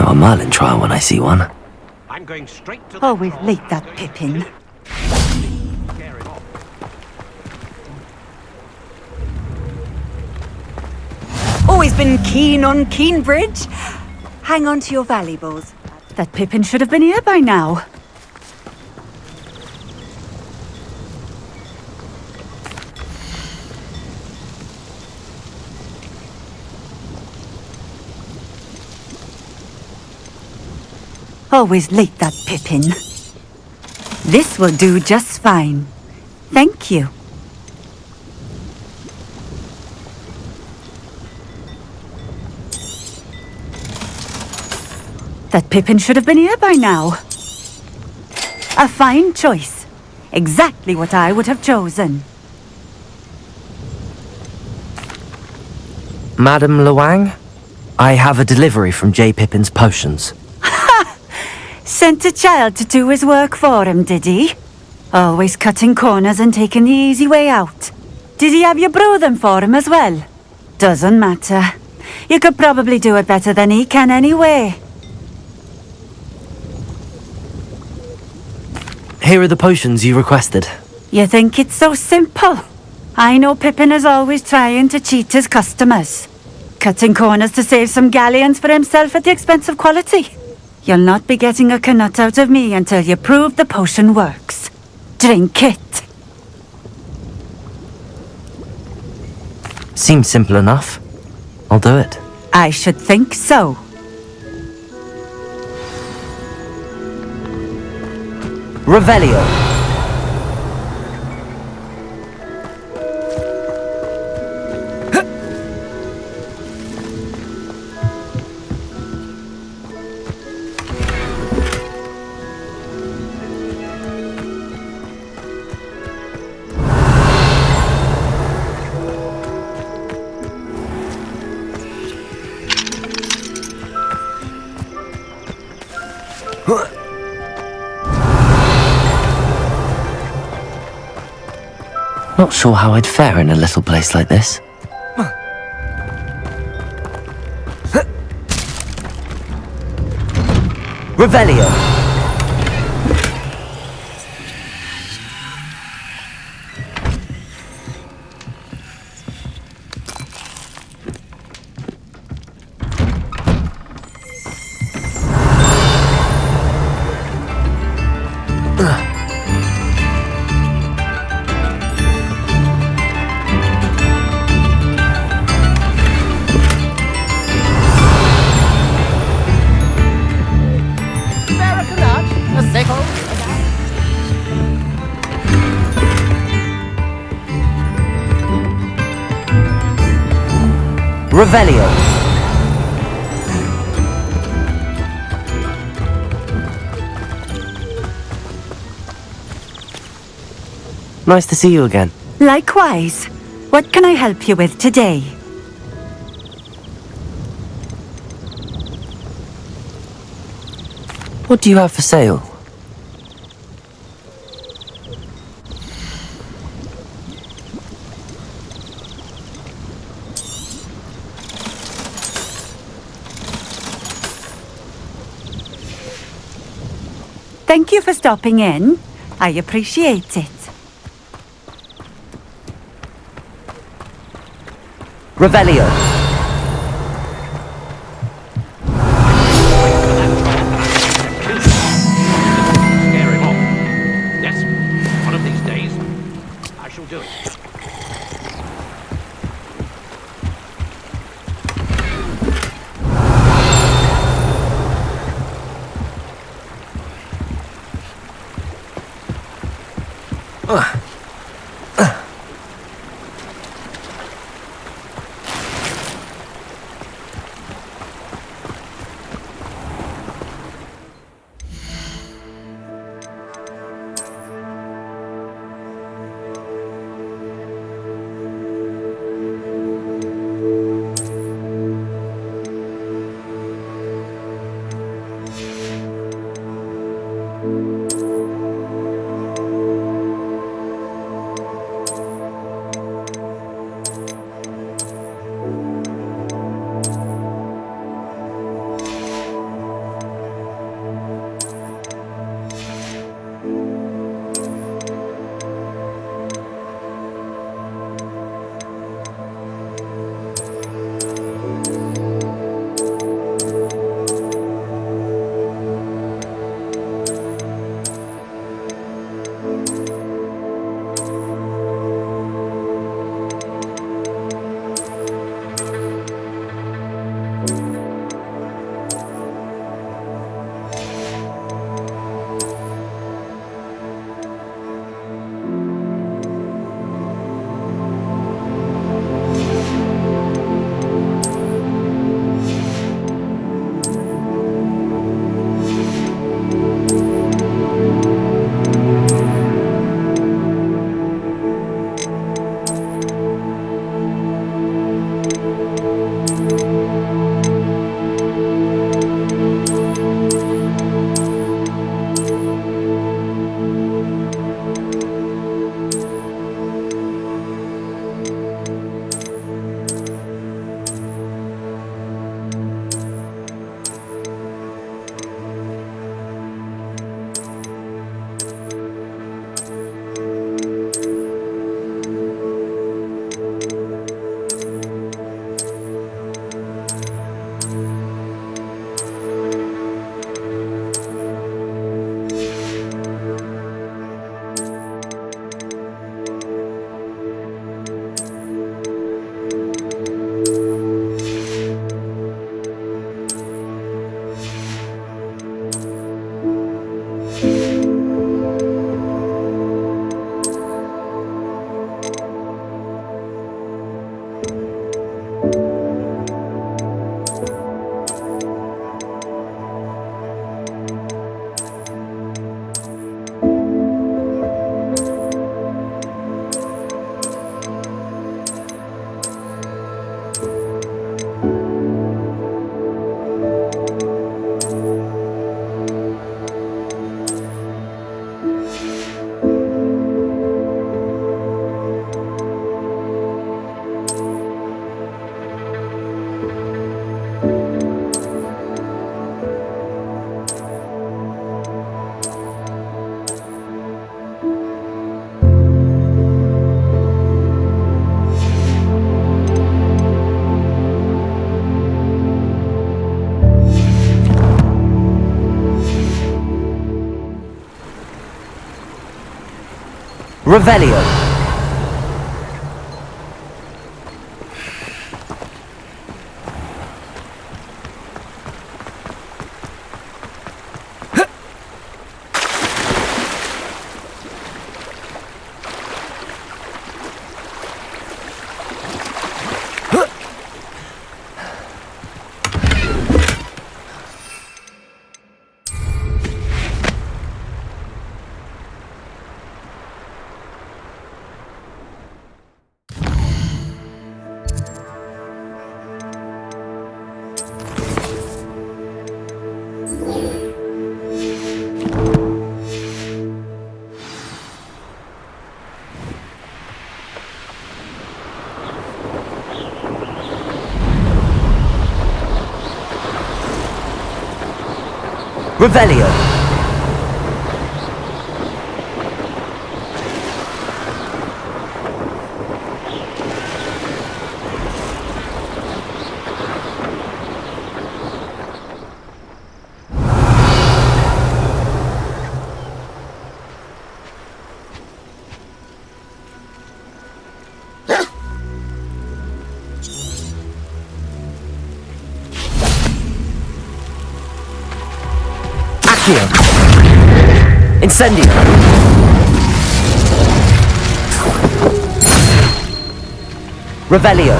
know a Merlin trial when I see one. I'm going straight to Always late, that Pippin. Scare him off. Always been keen on Keenbridge. Hang on to your valuables. That Pippin should have been here by now. Always late, that Pippin. This will do just fine. Thank you. That Pippin should have been here by now. A fine choice. Exactly what I would have chosen. Madam Luang, I have a delivery from J. Pippin's Potions. Sent a child to do his work for him, did he? Always cutting corners and taking the easy way out. Did he have you brew them for him as well? Doesn't matter. You could probably do it better than he can anyway. Here are the potions you requested. You think it's so simple? I know Pippin is always trying to cheat his customers. Cutting corners to save some galleons for himself at the expense of quality. You'll not be getting a canut out of me until you prove the potion works. Drink it. Seems simple enough. I'll do it. I should think so. Revelio. Not sure how I'd fare in a little place like this. Revelio. Revelio. Nice to see you again. Likewise. What can I help you with today? What do you have for sale? Thank you for stopping in. I appreciate it. Revelio. Scare him off. Yes, one of these days, I shall do it. Revelio. Revelio. Incendio. Revelio.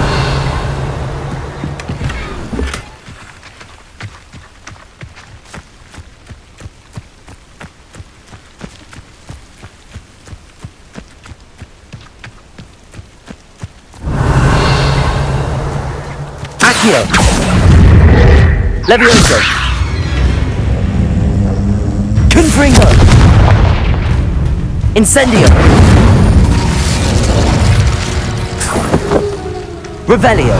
Accio. Levioso. Confringo. Incendio. Revelio.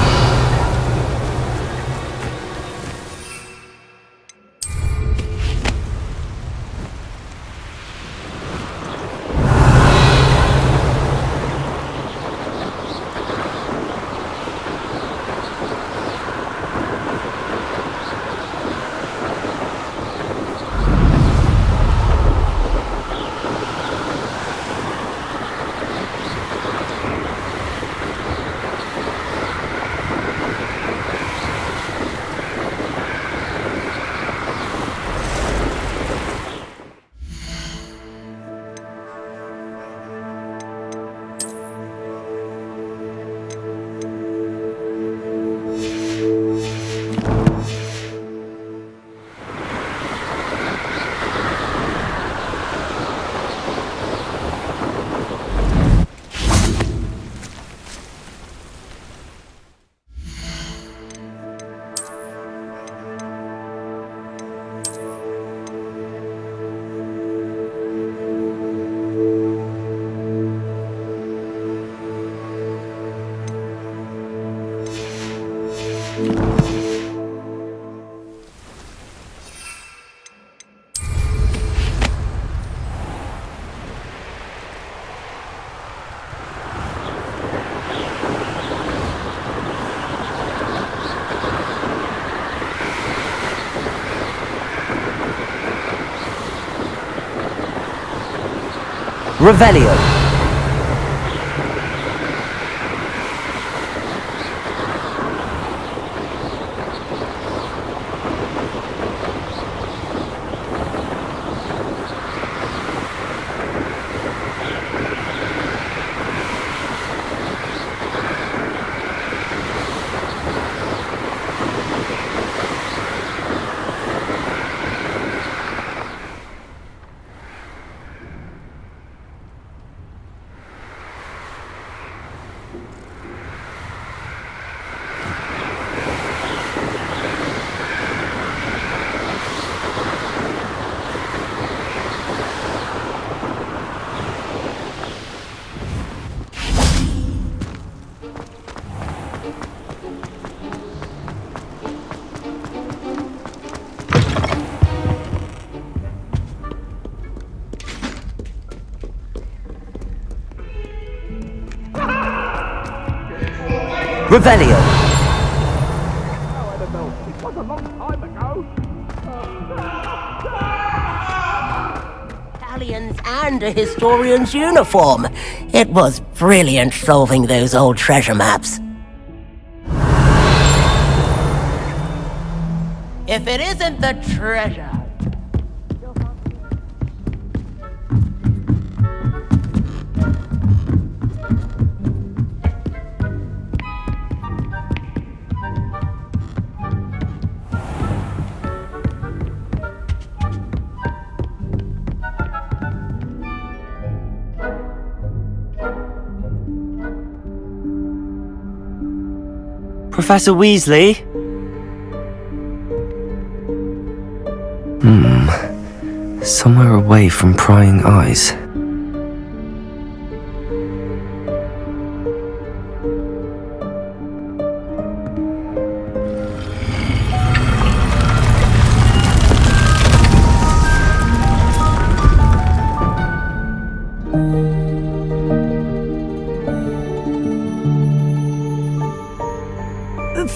Revelio. Revelio. I don't know. It was a long time ago. Italians and a historian's uniform. It was brilliant solving those old treasure maps. If it isn't the treasure... Professor Weasley? Somewhere away from prying eyes.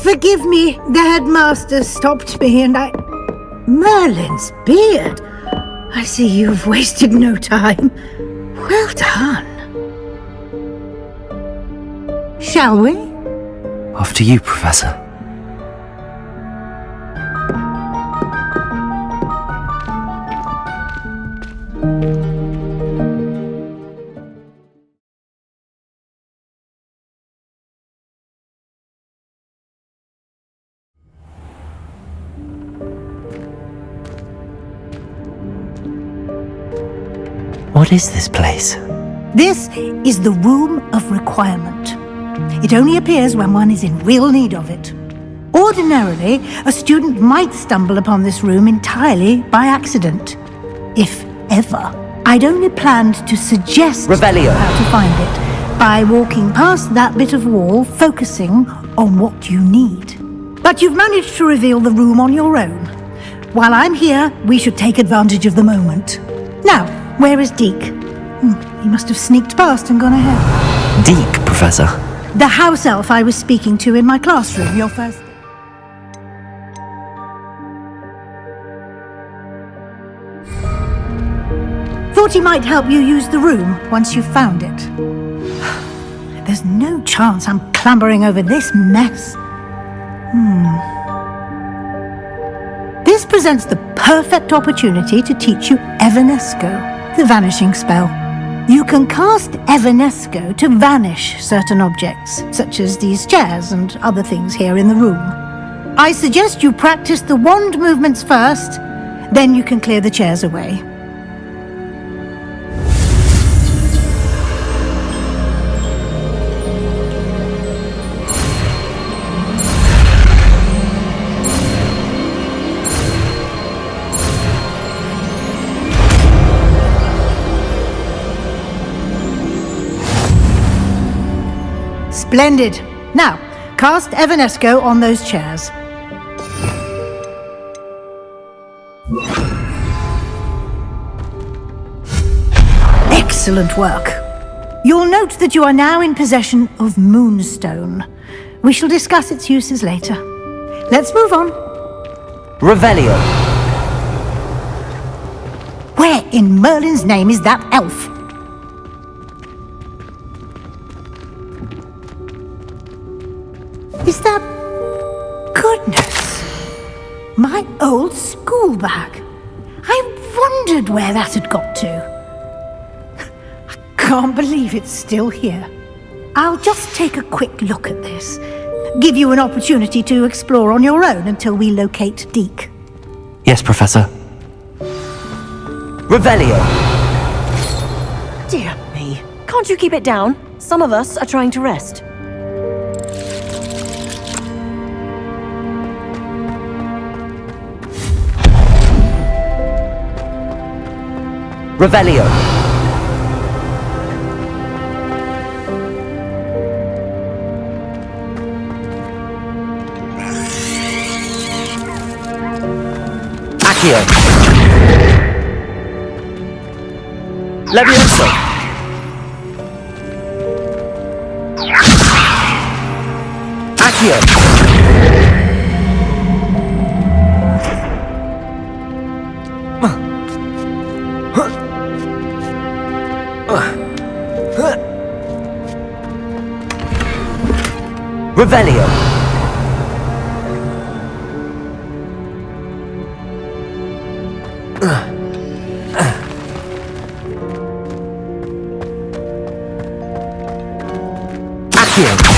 Forgive me, the headmaster stopped me and I... Merlin's beard! I see you've wasted no time. Well done. Shall we? After you, Professor. What is this place? This is the Room of Requirement. It only appears when one is in real need of it. Ordinarily, a student might stumble upon this room entirely by accident. If ever. I'd only planned to suggest Revelio. how to find it by walking past that bit of wall, focusing on what you need. But you've managed to reveal the room on your own. While I'm here, we should take advantage of the moment. Now, where is Deke? He must have sneaked past and gone ahead. Deke, Professor. The house elf I was speaking to in my classroom, your first... Thought he might help you use the room once you've found it. There's no chance I'm clambering over this mess. This presents the perfect opportunity to teach you Evanesco, the vanishing spell. You can cast Evanesco to vanish certain objects, such as these chairs and other things here in the room. I suggest you practice the wand movements first, then you can clear the chairs away. Splendid. Now, cast Evanesco on those chairs. Excellent work. You'll note that you are now in possession of Moonstone. We shall discuss its uses later. Let's move on. Revelio. Where in Merlin's name is that elf? Is that... Goodness! My old school bag. I wondered where that had got to. I can't believe it's still here. I'll just take a quick look at this. Give you an opportunity to explore on your own until we locate Deke. Yes, Professor. Revelio. Dear me. Can't you keep it down? Some of us are trying to rest. Revelio. Accio. Levioso. Accio. Revelio. Accio.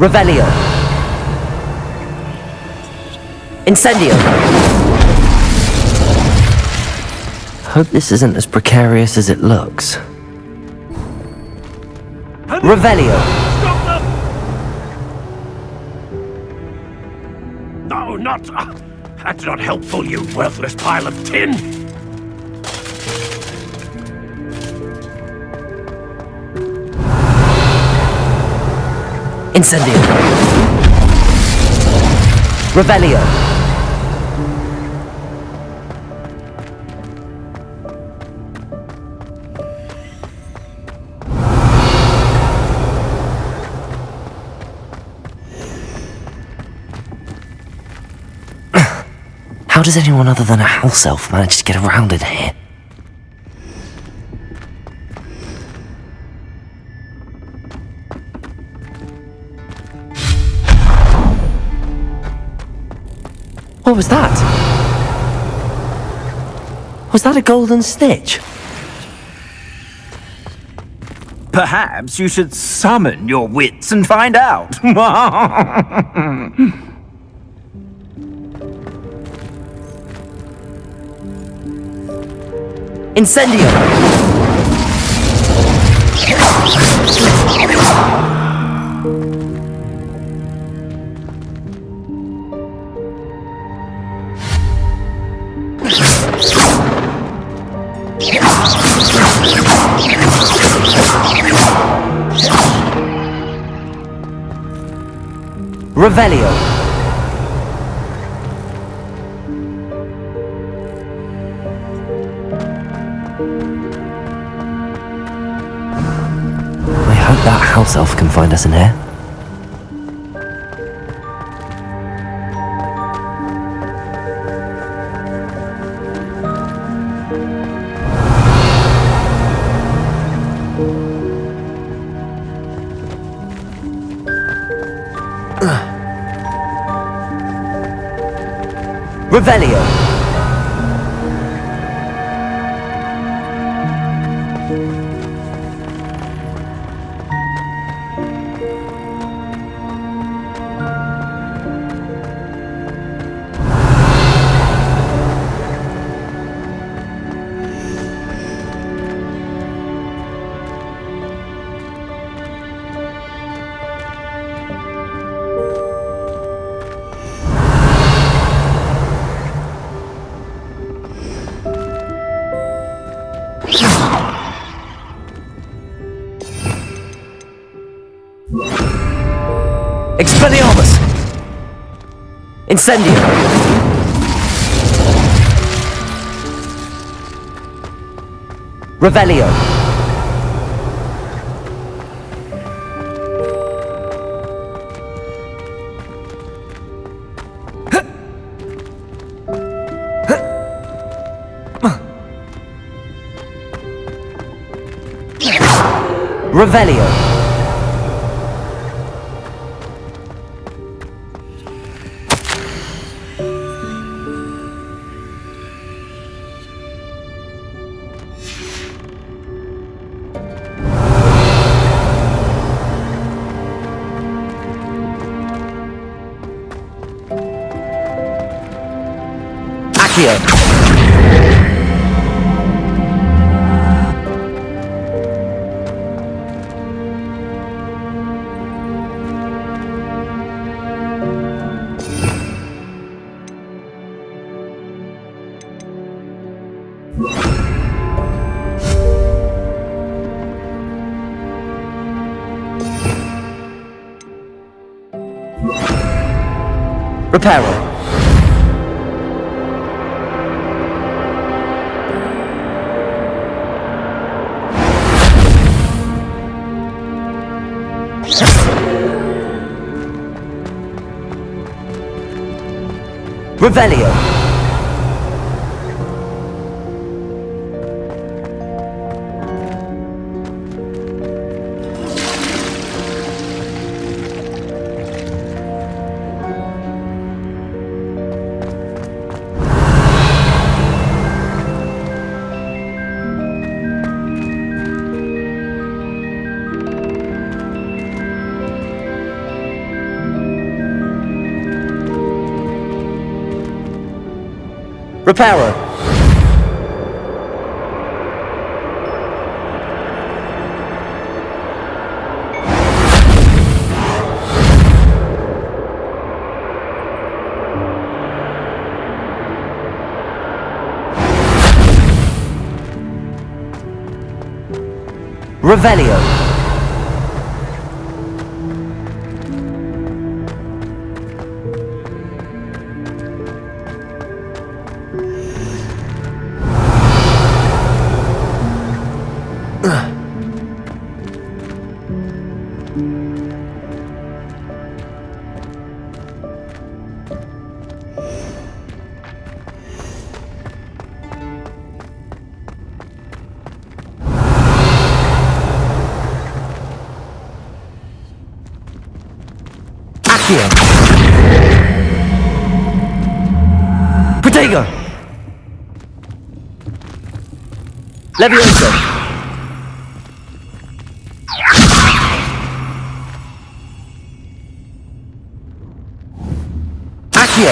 Revelio. Incendio. Hope this isn't as precarious as it looks. Revelio. Stop them! No, not... that's not helpful, you worthless pile of tin! Incendio. Revelio. How does anyone other than a house elf manage to get around in here? What was that? Was that a golden stitch? Perhaps you should summon your wits and find out. Incendio! Revelio. I hope that house elf can find us in here. Revelio. Expelliarmus! Incendio! Revelio! Revelio! Accio! Reparo. Revelio. Reparo. Revelio. Accio. Protego. Levioso. Accio.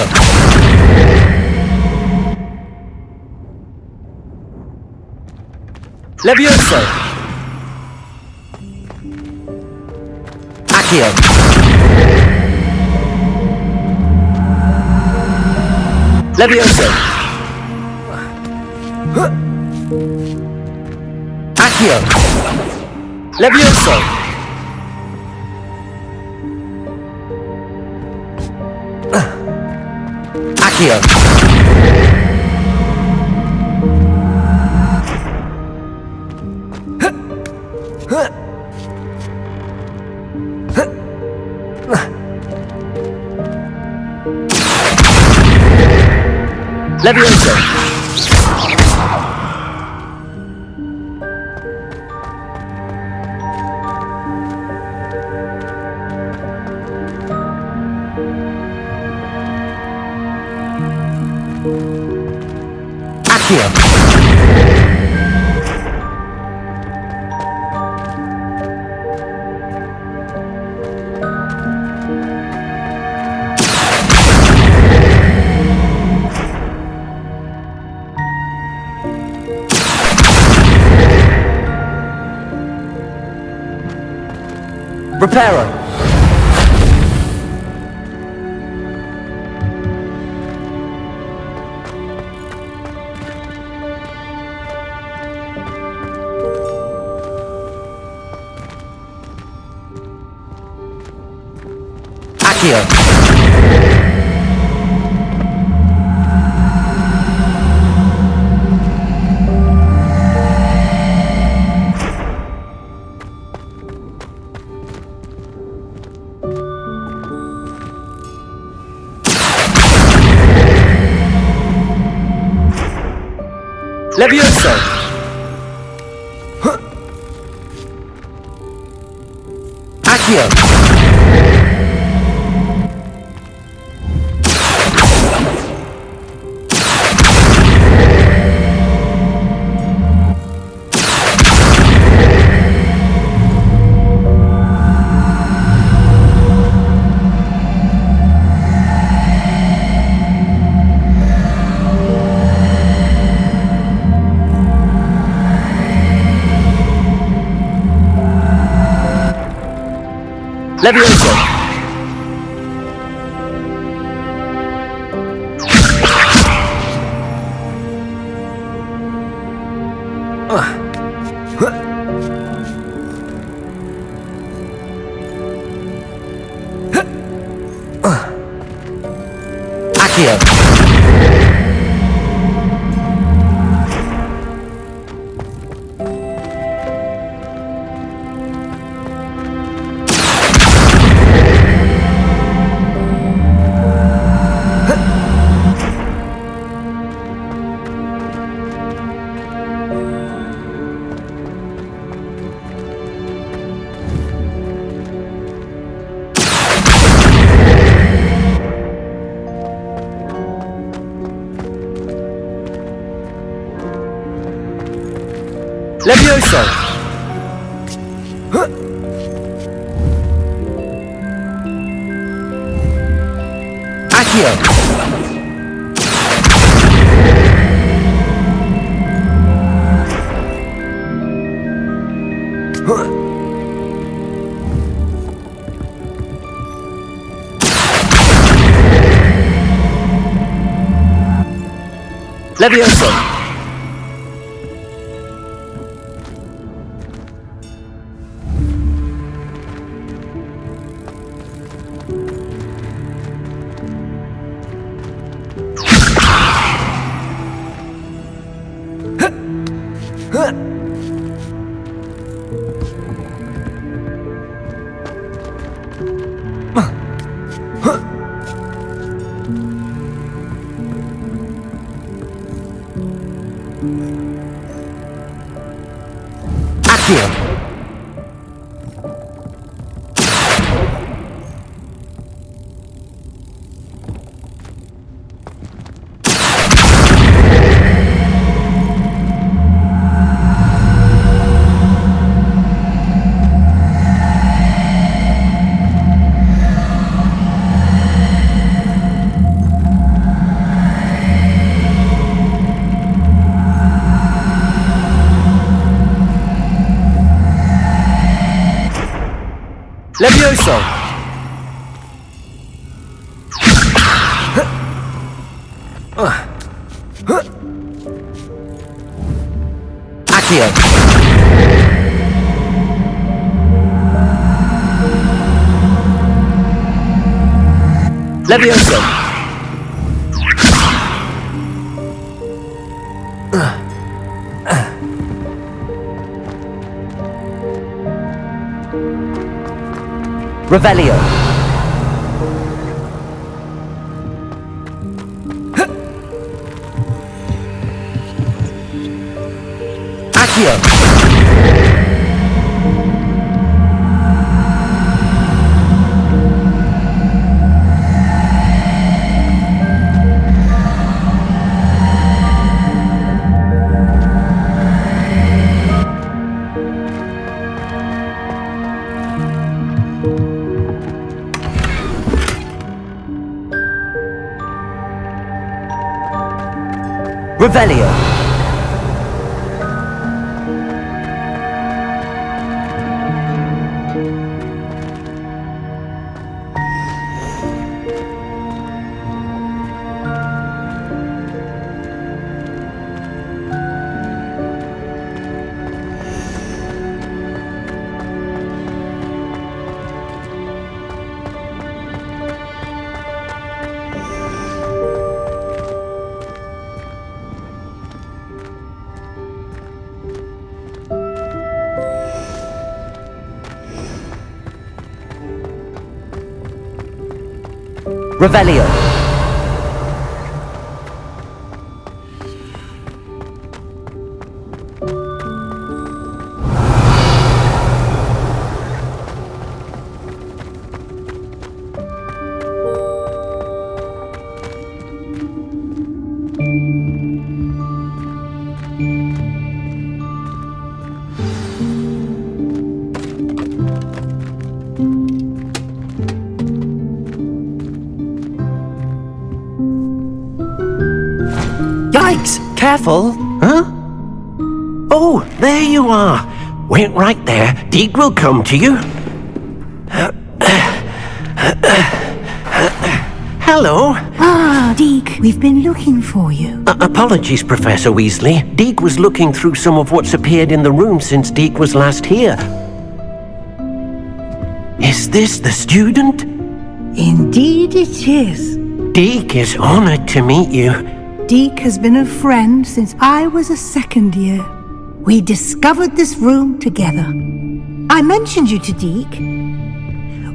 Levioso. Accio. Levioso. Accio. Levioso. Accio. Levioso. Accio. Reparo. Accio. Levioso. Accio. Levioso. Accio. Levioso! Accio! Levioso! Accio! Levioso! Accio! Levioso! Revelio! Accio! Revelio! Revelio! Yikes! Careful! Huh? Oh, there you are. Wait right there. Deke will come to you. Hello. Ah, Deke, we've been looking for you. Apologies, Professor Weasley. Deke was looking through some of what's appeared in the room since Deke was last here. Is this the student? Indeed it is. Deke is honored to meet you. Deke has been a friend since I was a second year. We discovered this room together. I mentioned you to Deke.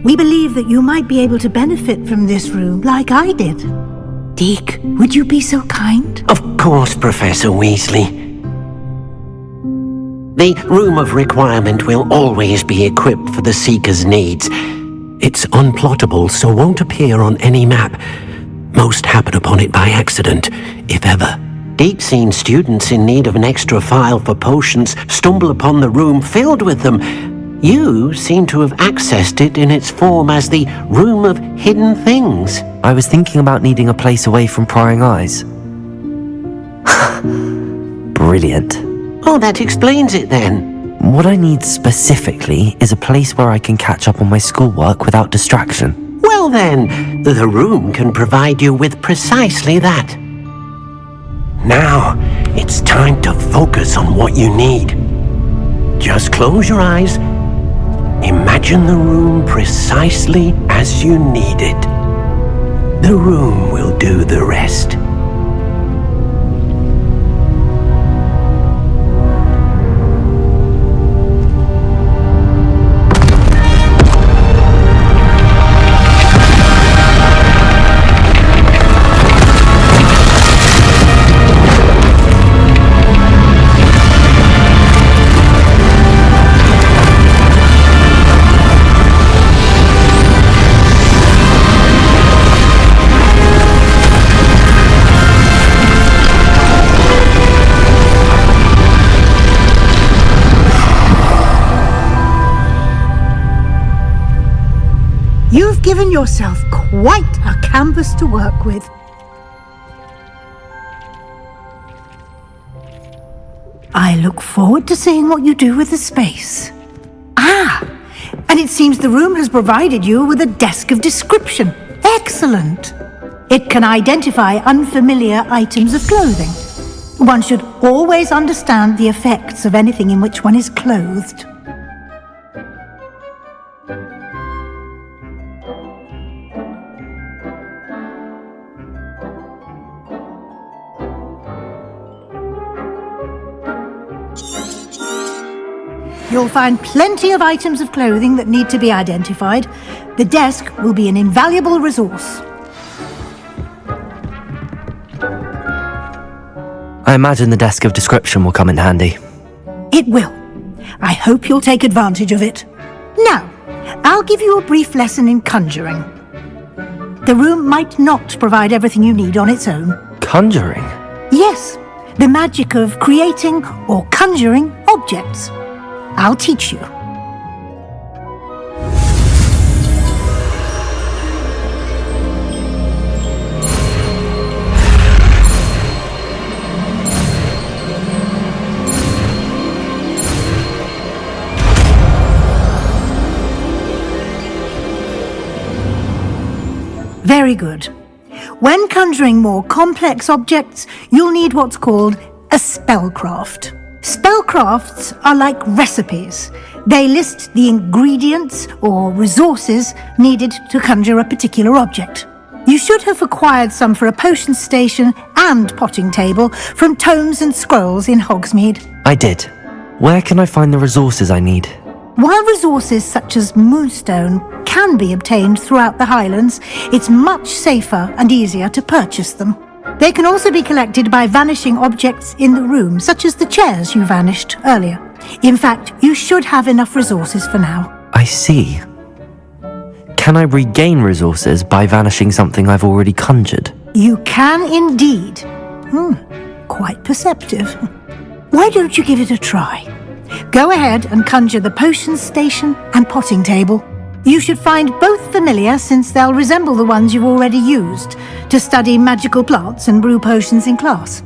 We believe that you might be able to benefit from this room like I did. Deke, would you be so kind? Of course, Professor Weasley. The Room of Requirement will always be equipped for the Seeker's needs. It's unplottable, so won't appear on any map. Most happen upon it by accident, if ever. Deep-seen students in need of an extra file for potions stumble upon the room filled with them. You seem to have accessed it in its form as the Room of Hidden Things. I was thinking about needing a place away from prying eyes. Brilliant. Oh, that explains it then. What I need specifically is a place where I can catch up on my schoolwork without distraction. Well then, the room can provide you with precisely that. Now, it's time to focus on what you need. Just close your eyes. Imagine the room precisely as you need it. The room will do the rest. You've given yourself quite a canvas to work with. I look forward to seeing what you do with the space. Ah, and it seems the room has provided you with a desk of description. Excellent. It can identify unfamiliar items of clothing. One should always understand the effects of anything in which one is clothed. You'll find plenty of items of clothing that need to be identified. The desk will be an invaluable resource. I imagine the desk of description will come in handy. It will. I hope you'll take advantage of it. Now, I'll give you a brief lesson in conjuring. The room might not provide everything you need on its own. Conjuring? Yes, the magic of creating or conjuring objects. I'll teach you. Very good. When conjuring more complex objects, you'll need what's called a spellcraft. Spellcrafts are like recipes. They list the ingredients or resources needed to conjure a particular object. You should have acquired some for a potion station and potting table from tomes and scrolls in Hogsmeade. I did. Where can I find the resources I need? While resources such as moonstone can be obtained throughout the Highlands, it's much safer and easier to purchase them. They can also be collected by vanishing objects in the room, such as the chairs you vanished earlier. In fact, you should have enough resources for now. I see. Can I regain resources by vanishing something I've already conjured? You can indeed. Quite perceptive. Why don't you give it a try? Go ahead and conjure the potion station and potting table. You should find both familiar, since they'll resemble the ones you've already used to study magical plants and brew potions in class.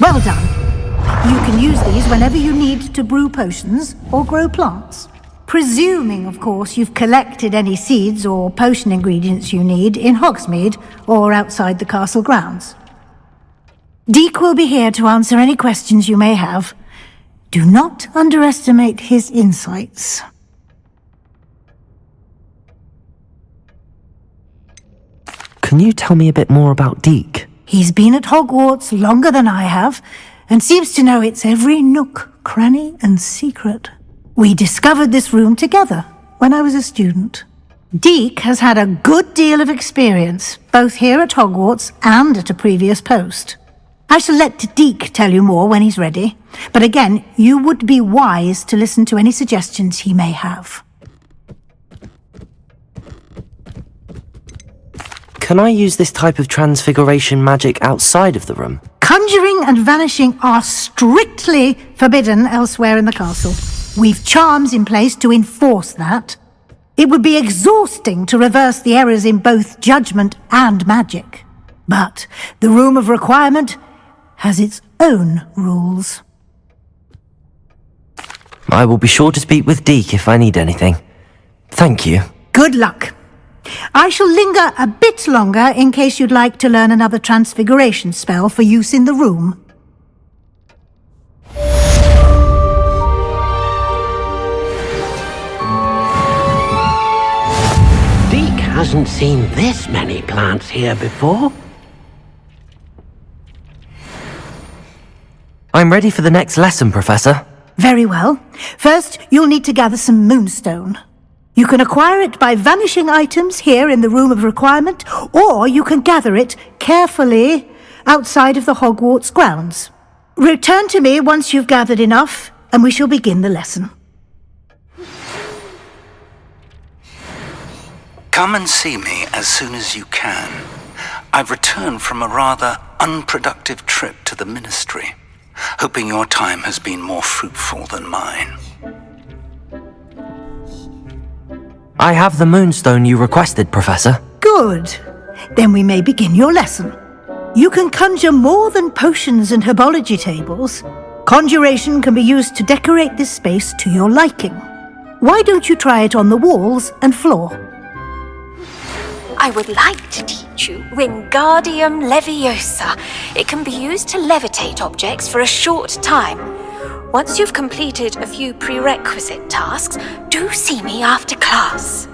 Well done. You can use these whenever you need to brew potions or grow plants. Presuming, of course, you've collected any seeds or potion ingredients you need in Hogsmeade or outside the castle grounds. Deek will be here to answer any questions you may have. Do not underestimate his insights. Can you tell me a bit more about Deek? He's been at Hogwarts longer than I have, and seems to know its every nook, cranny, and secret. We discovered this room together when I was a student. Deek has had a good deal of experience, both here at Hogwarts and at a previous post. I shall let Deek tell you more when he's ready, but again, you would be wise to listen to any suggestions he may have. Can I use this type of transfiguration magic outside of the room? Conjuring and vanishing are strictly forbidden elsewhere in the castle. We've charms in place to enforce that. It would be exhausting to reverse the errors in both judgment and magic. But the Room of Requirement has its own rules. I will be sure to speak with Deek if I need anything. Thank you. Good luck. I shall linger a bit longer in case you'd like to learn another transfiguration spell for use in the room. Deek hasn't seen this many plants here before. I'm ready for the next lesson, Professor. Very well. First, you'll need to gather some moonstone. You can acquire it by vanishing items here in the Room of Requirement, or you can gather it carefully outside of the Hogwarts grounds. Return to me once you've gathered enough, and we shall begin the lesson. Come and see me as soon as you can. I've returned from a rather unproductive trip to the Ministry, hoping your time has been more fruitful than mine. I have the moonstone you requested, Professor. Good. Then we may begin your lesson. You can conjure more than potions and herbology tables. Conjuration can be used to decorate this space to your liking. Why don't you try it on the walls and floor? I would like to teach you Wingardium Leviosa. It can be used to levitate objects for a short time. Once you've completed a few prerequisite tasks, do see me after class.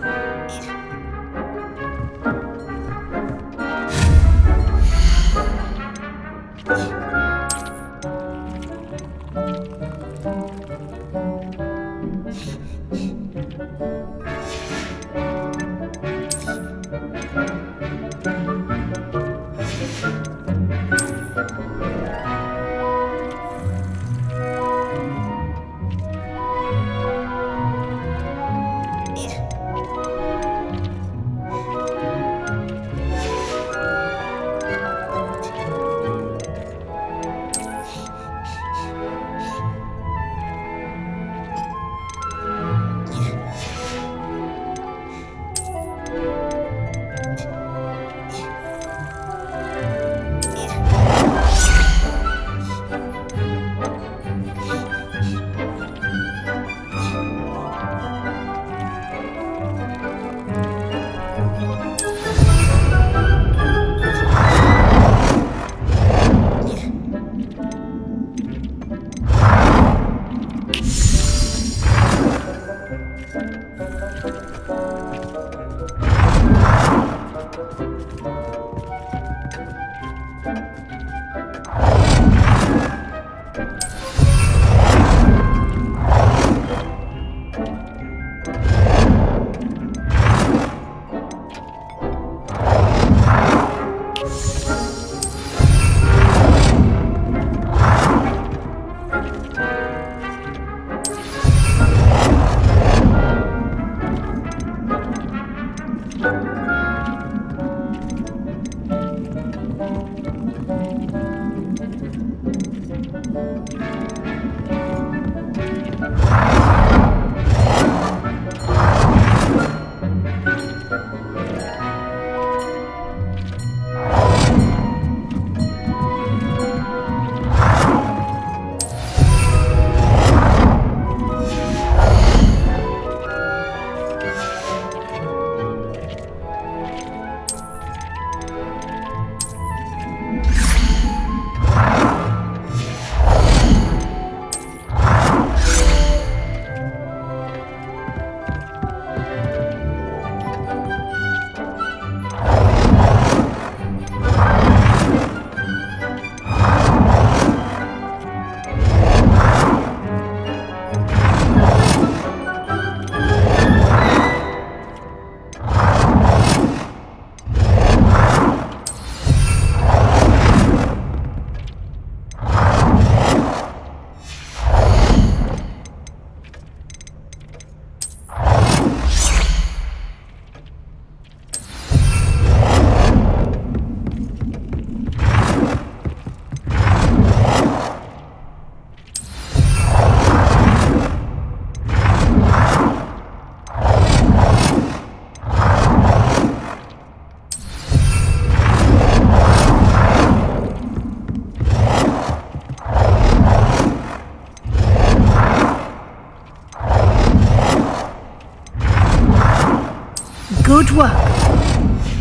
Good work.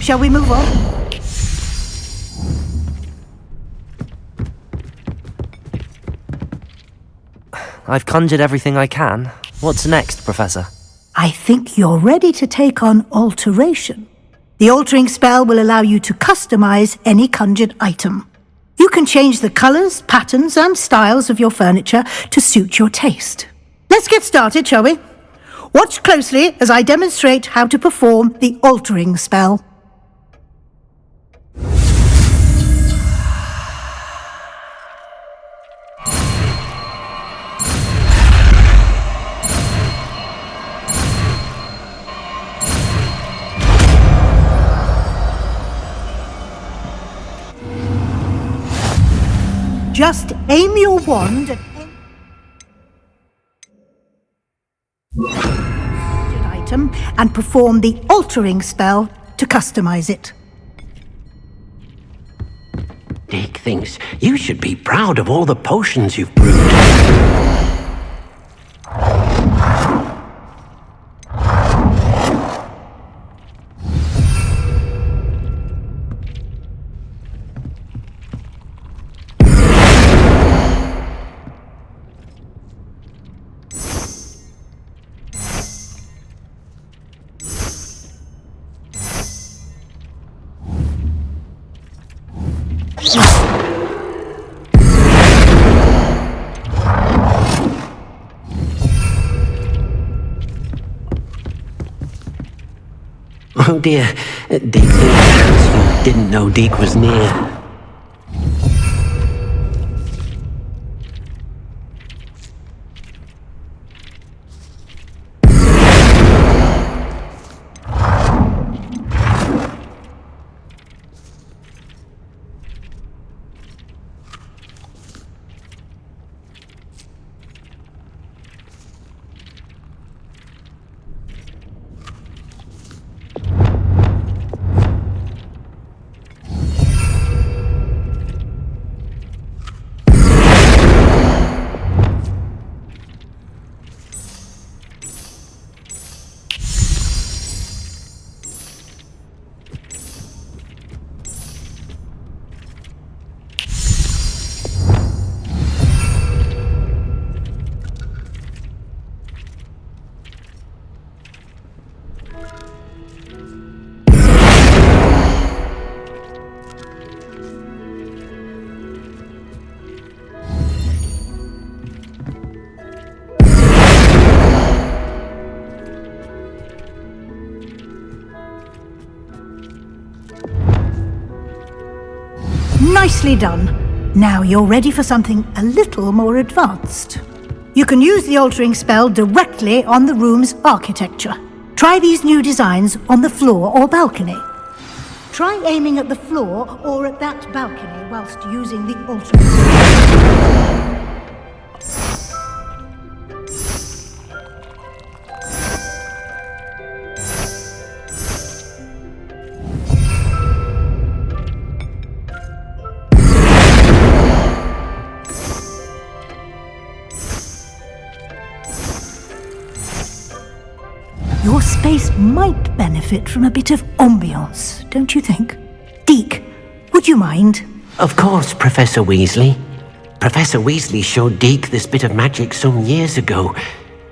Shall we move on? I've conjured everything I can. What's next, Professor? I think you're ready to take on alteration. The altering spell will allow you to customize any conjured item. You can change the colors, patterns, and styles of your furniture to suit your taste. Let's get started, shall we? Watch closely as I demonstrate how to perform the altering spell. Just aim your wand at an item and perform the altering spell to customize it. Dick thinks you should be proud of all the potions you've brewed. Oh dear, Deke thinks perhaps you didn't know Deke was near. Nicely done. Now you're ready for something a little more advanced. You can use the altering spell directly on the room's architecture. Try these new designs on the floor or balcony. Try aiming at the floor or at that balcony whilst using the altering spell. Your space might benefit from a bit of ambiance, don't you think? Deke, would you mind? Of course, Professor Weasley. Professor Weasley showed Deke this bit of magic some years ago.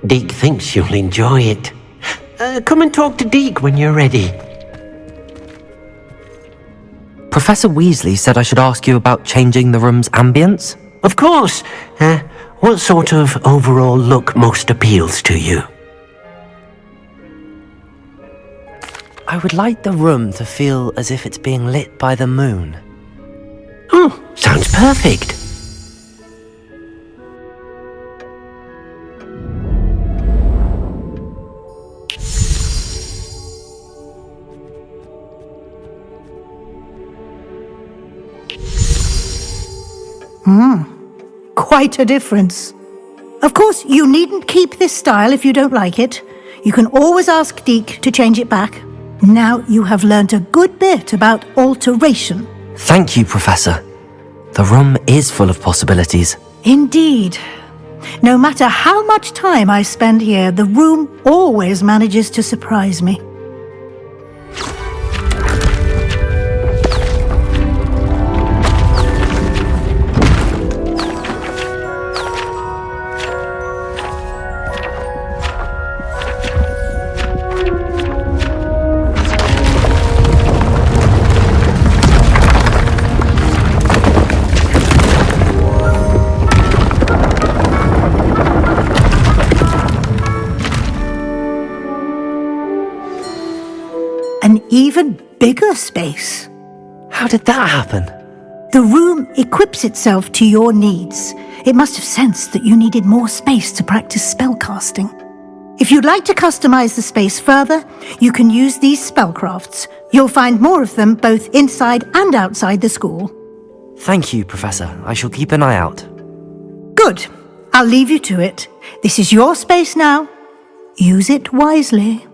Deke thinks you'll enjoy it. Come and talk to Deke when you're ready. Professor Weasley said I should ask you about changing the room's ambience? Of course. What sort of overall look most appeals to you? I would like the room to feel as if it's being lit by the moon. Oh, sounds perfect. Quite a difference. Of course, you needn't keep this style if you don't like it. You can always ask Deke to change it back. Now you have learnt a good bit about alteration. Thank you, Professor. The room is full of possibilities. Indeed. No matter how much time I spend here, the room always manages to surprise me. An even bigger space. How did that happen? The room equips itself to your needs. It must have sensed that you needed more space to practice spellcasting. If you'd like to customize the space further, you can use these spellcrafts. You'll find more of them both inside and outside the school. Thank you, Professor. I shall keep an eye out. Good. I'll leave you to it. This is your space now. Use it wisely.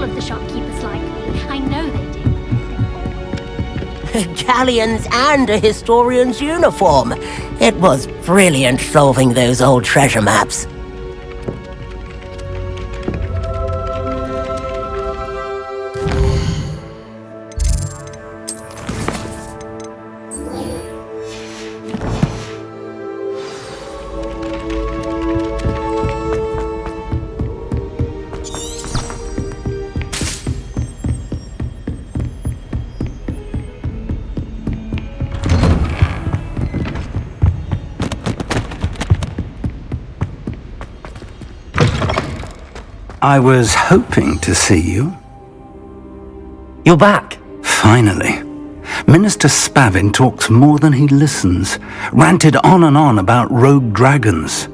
of the shopkeepers like me. I know they do. Galleons and a historian's uniform. It was brilliant solving those old treasure maps. I was hoping to see you. You're back. Finally. Minister Spavin talks more than he listens. Ranted on and on about rogue dragons.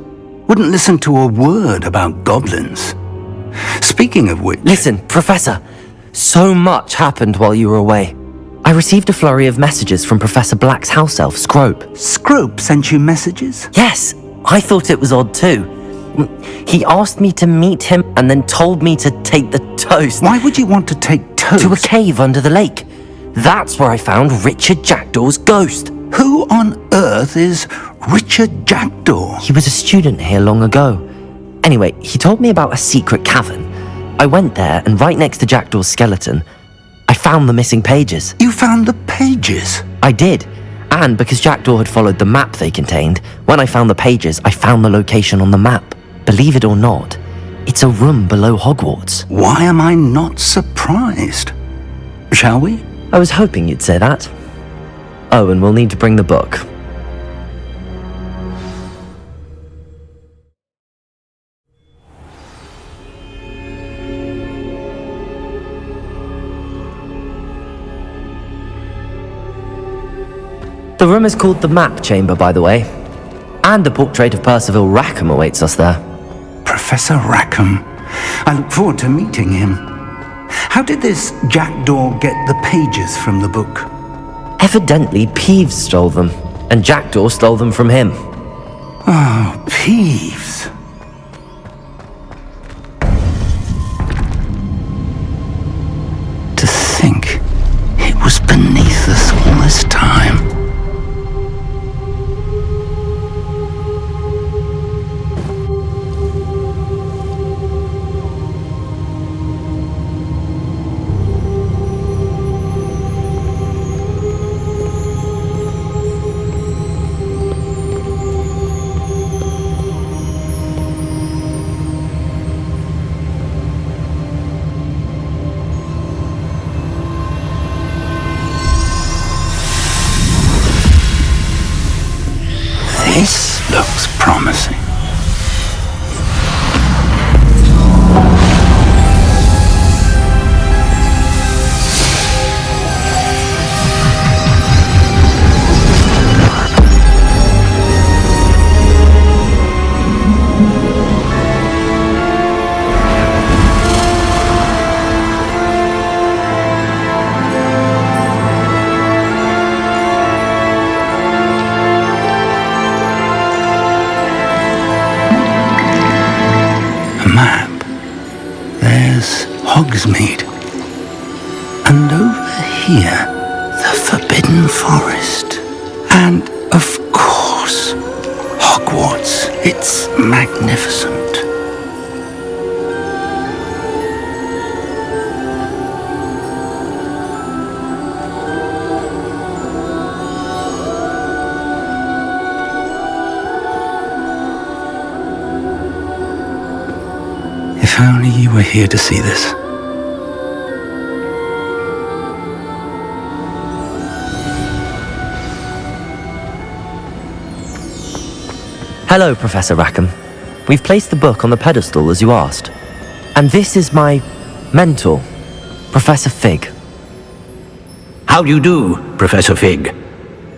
Wouldn't listen to a word about goblins. Speaking of which... Listen, Professor. So much happened while you were away. I received a flurry of messages from Professor Black's house elf, Scrope. Scrope sent you messages? Yes. I thought it was odd too. He asked me to meet him and then told me to take the toast. Why would you want to take toast? To a cave under the lake. That's where I found Richard Jackdaw's ghost. Who on earth is Richard Jackdaw? He was a student here long ago. Anyway, he told me about a secret cavern. I went there, and right next to Jackdaw's skeleton, I found the missing pages. You found the pages? I did. And because Jackdaw had followed the map they contained, when I found the pages, I found the location on the map. Believe it or not, it's a room below Hogwarts. Why am I not surprised? Shall we? I was hoping you'd say that. Oh, and we'll need to bring the book. The room is called the Map Chamber, by the way. And a portrait of Percival Rackham awaits us there. Professor Rackham. I look forward to meeting him. How did this Jackdaw get the pages from the book? Evidently, Peeves stole them, and Jackdaw stole them from him. Oh, Peeves. To think it was beneath us all this time. This looks promising. Hogsmeade. And over here, the Forbidden Forest. And, of course, Hogwarts. It's magnificent. If only you were here to see this. Hello, Professor Rackham. We've placed the book on the pedestal as you asked. And this is my mentor, Professor Fig. How do you do, Professor Fig?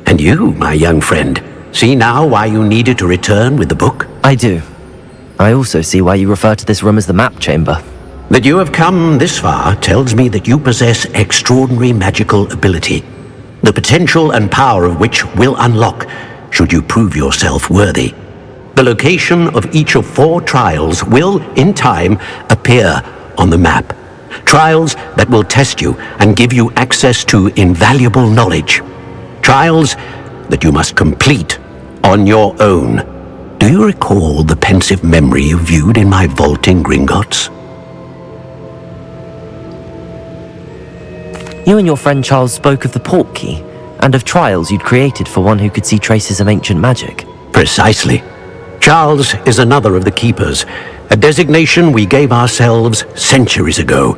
And you, my young friend, see now why you needed to return with the book? I do. I also see why you refer to this room as the Map Chamber. That you have come this far tells me that you possess extraordinary magical ability, the potential and power of which will unlock should you prove yourself worthy. The location of each of 4 trials will, in time, appear on the map. Trials that will test you and give you access to invaluable knowledge. Trials that you must complete on your own. Do you recall the pensive memory you viewed in my vault in Gringotts? You and your friend Charles spoke of the port key, and of trials you'd created for one who could see traces of ancient magic. Precisely. Charles is another of the Keepers, a designation we gave ourselves centuries ago,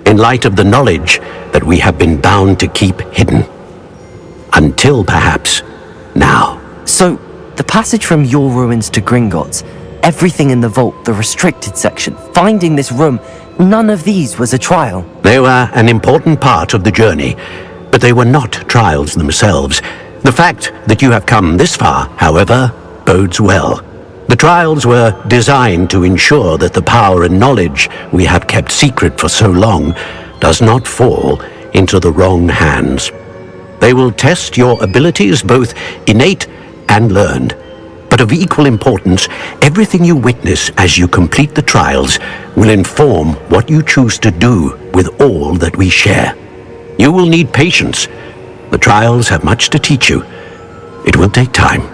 in light of the knowledge that we have been bound to keep hidden. Until perhaps now. So, the passage from your ruins to Gringotts, everything in the vault, the restricted section, finding this room, none of these was a trial. They were an important part of the journey, but they were not trials themselves. The fact that you have come this far, however, bodes well. The trials were designed to ensure that the power and knowledge we have kept secret for so long does not fall into the wrong hands. They will test your abilities, both innate and learned. But of equal importance, everything you witness as you complete the trials will inform what you choose to do with all that we share. You will need patience. The trials have much to teach you. It will take time.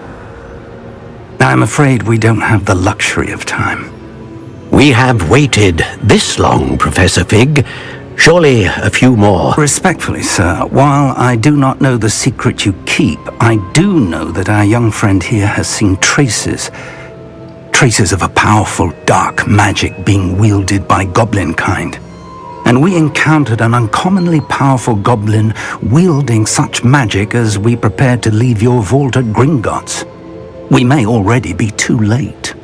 I'm afraid we don't have the luxury of time. We have waited this long, Professor Fig. Surely a few more. Respectfully, sir, while I do not know the secret you keep, I do know that our young friend here has seen traces of a powerful dark magic being wielded by goblin kind. And we encountered an uncommonly powerful goblin wielding such magic as we prepared to leave your vault at Gringotts. We may already be too late.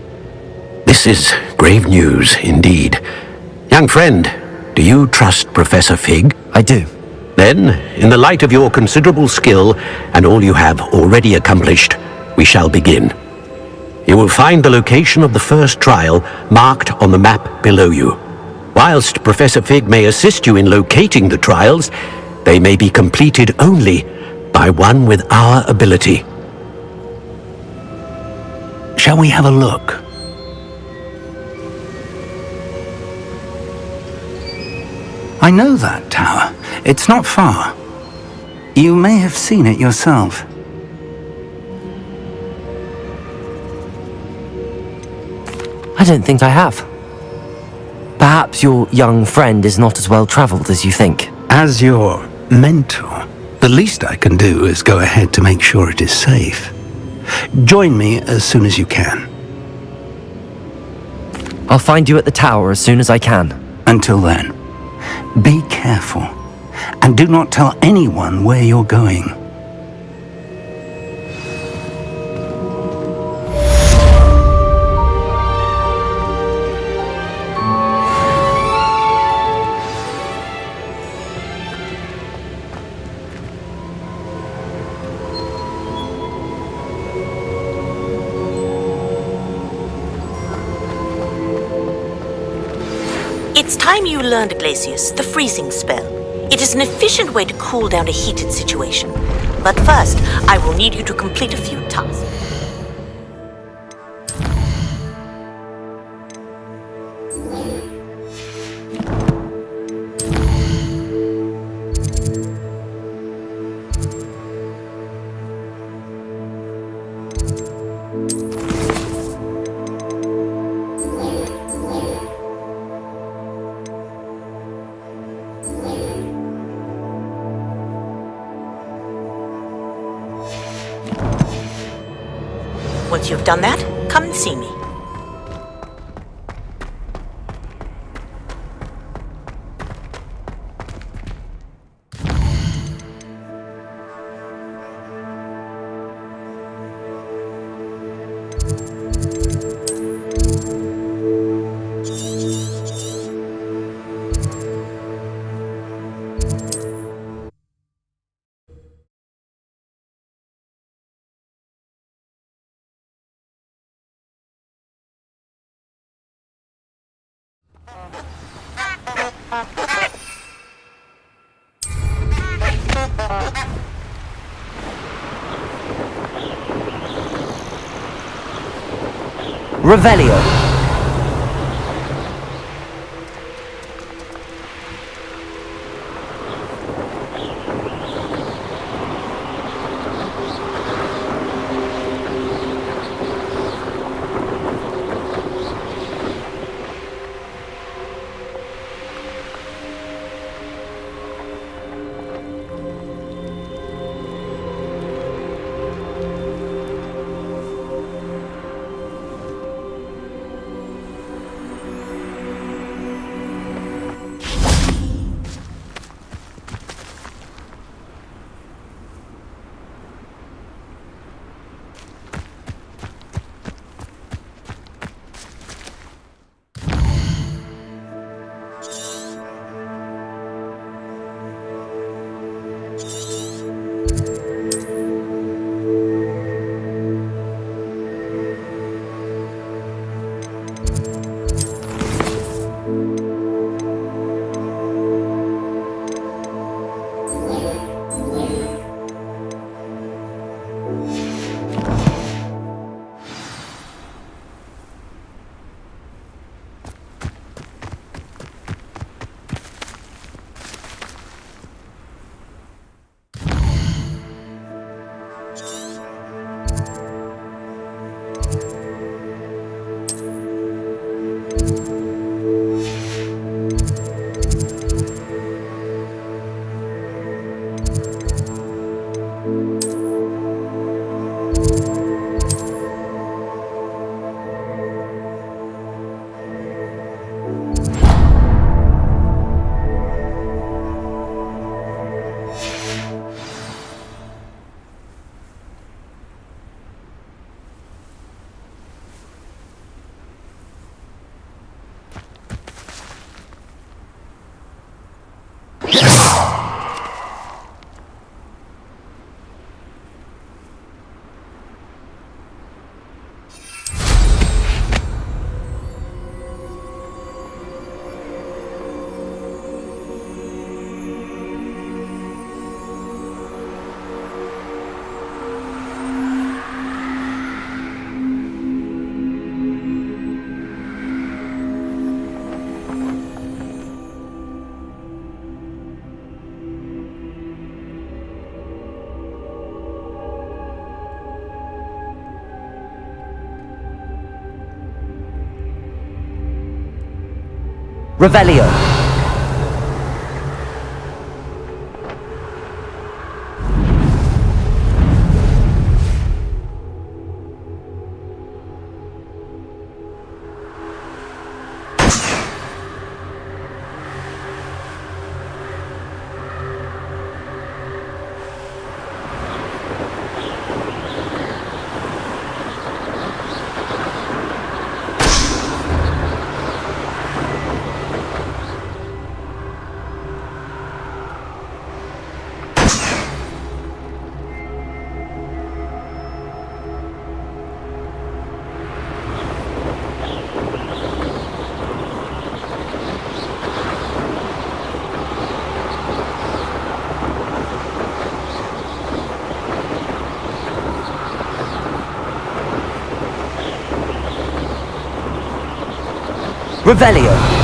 This is grave news indeed. Young friend, do you trust Professor Fig? I do. Then, in the light of your considerable skill and all you have already accomplished, we shall begin. You will find the location of the first trial marked on the map below you. Whilst Professor Fig may assist you in locating the trials, they may be completed only by one with our ability. Shall we have a look? I know that tower. It's not far. You may have seen it yourself. I don't think I have. Perhaps your young friend is not as well traveled as you think. As your mentor, the least I can do is go ahead to make sure it is safe. Join me as soon as you can. I'll find you at the tower as soon as I can. Until then, be careful, and do not tell anyone where you're going. It's time you learned, Glacius, the freezing spell. It is an efficient way to cool down a heated situation. But first, I will need you to complete a few tasks. Once you've done that, come and see me. Revelio. Revelio. Revelio.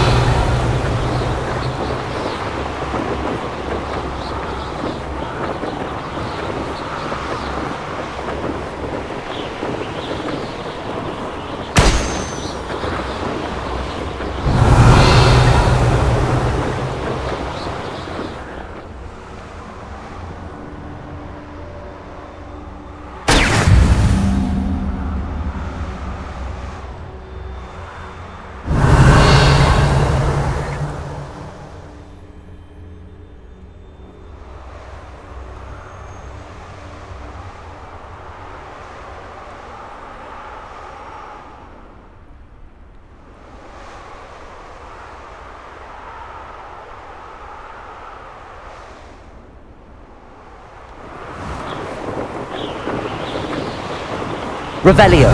Revelio.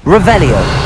Revelio.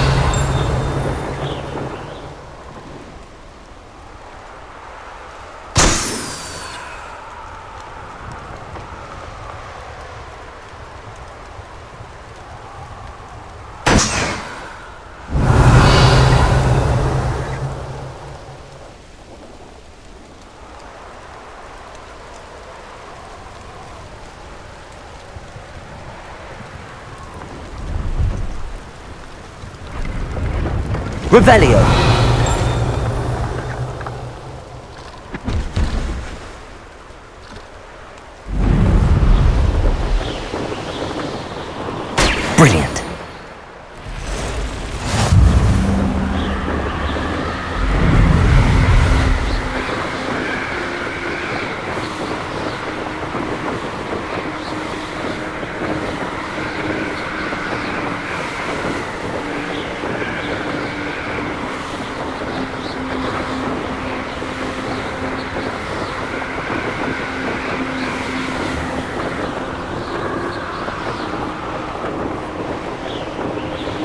Revelio. Brilliant.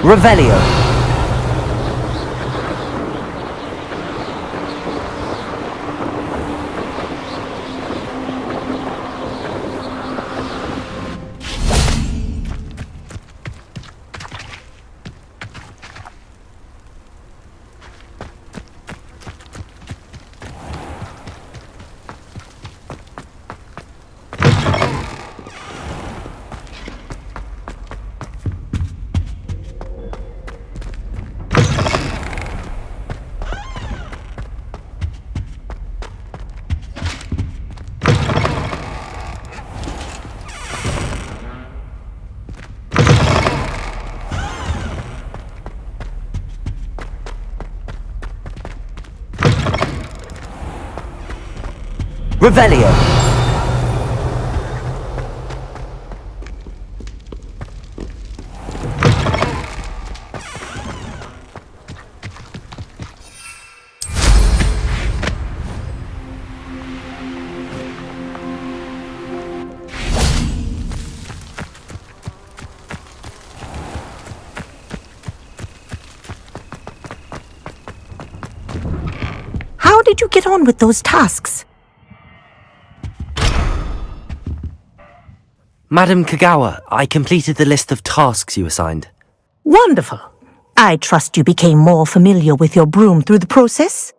Revelio. Revelio. How did you get on with those tasks? Madam Kagawa, I completed the list of tasks you assigned. Wonderful. I trust you became more familiar with your broom through the process?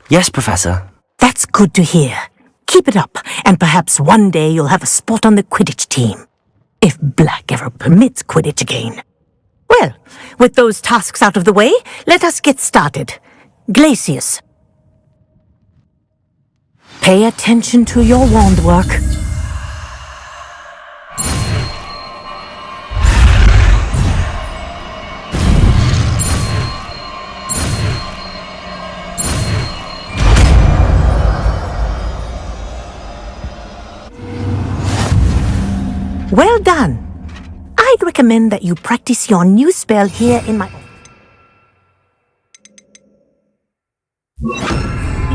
Yes, Professor. That's good to hear. Keep it up, and perhaps one day you'll have a spot on the Quidditch team. If Black ever permits Quidditch again. Well, with those tasks out of the way, let us get started. Glacius. Pay attention to your wand work. Well done. I'd recommend that you practice your new spell here in my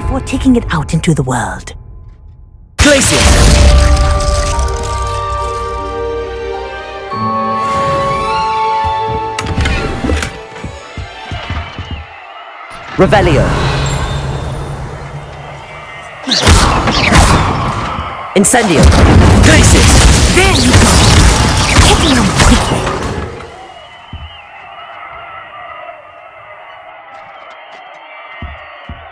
before taking it out into the world. Glacius! Revelio. Incendio. Glacius! There you go. Hitting them quickly.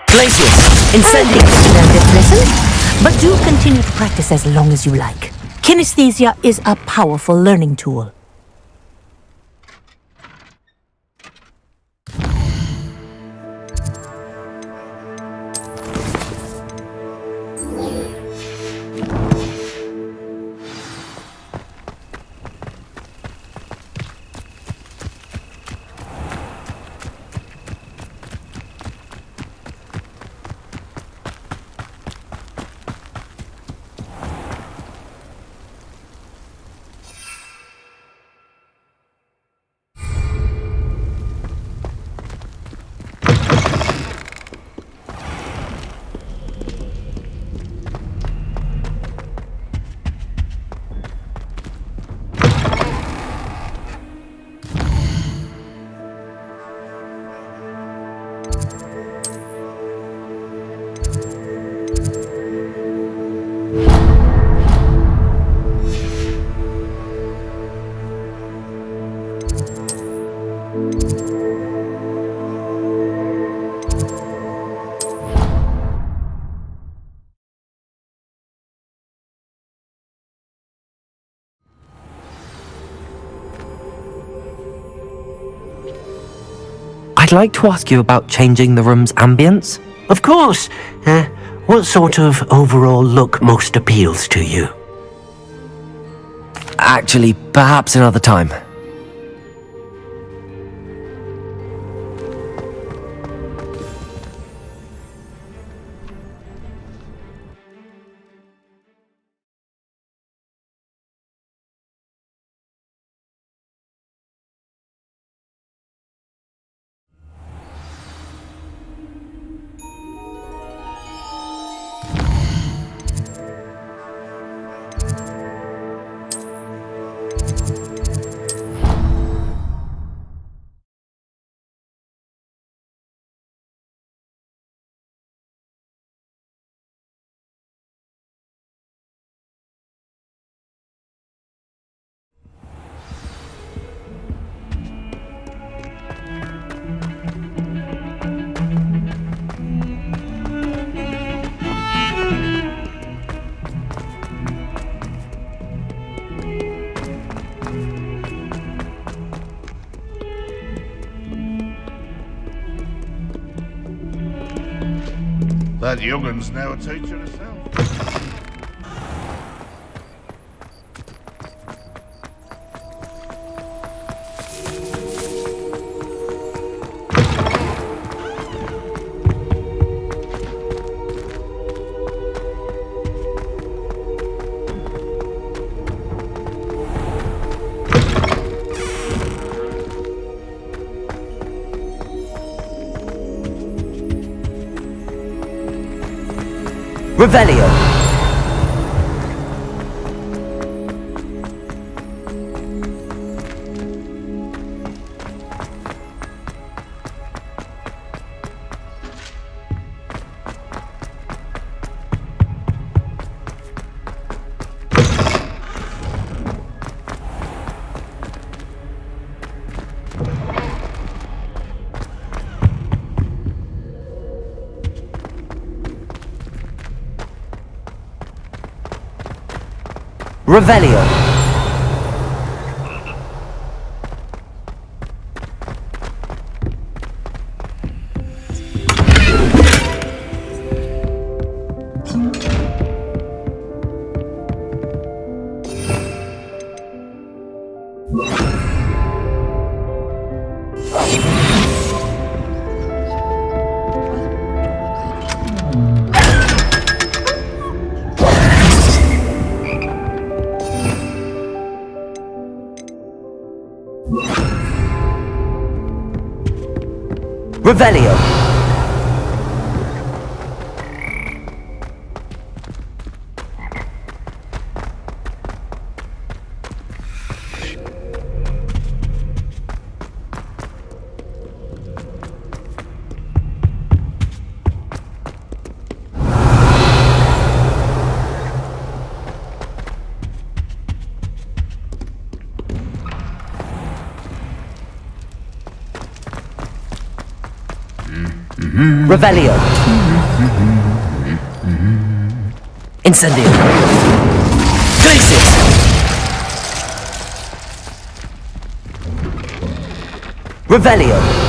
Glacius! Incendio! Learn this lesson, but do continue to practice as long as you like. Kinesthesia is a powerful learning tool. I'd like to ask you about changing the room's ambience. Of course. What sort of overall look most appeals to you? Actually, perhaps another time. That youngun's now a teacher herself. Revelio. Revelio. Revelio. Revelio. Incendio. Glacius. Revelio.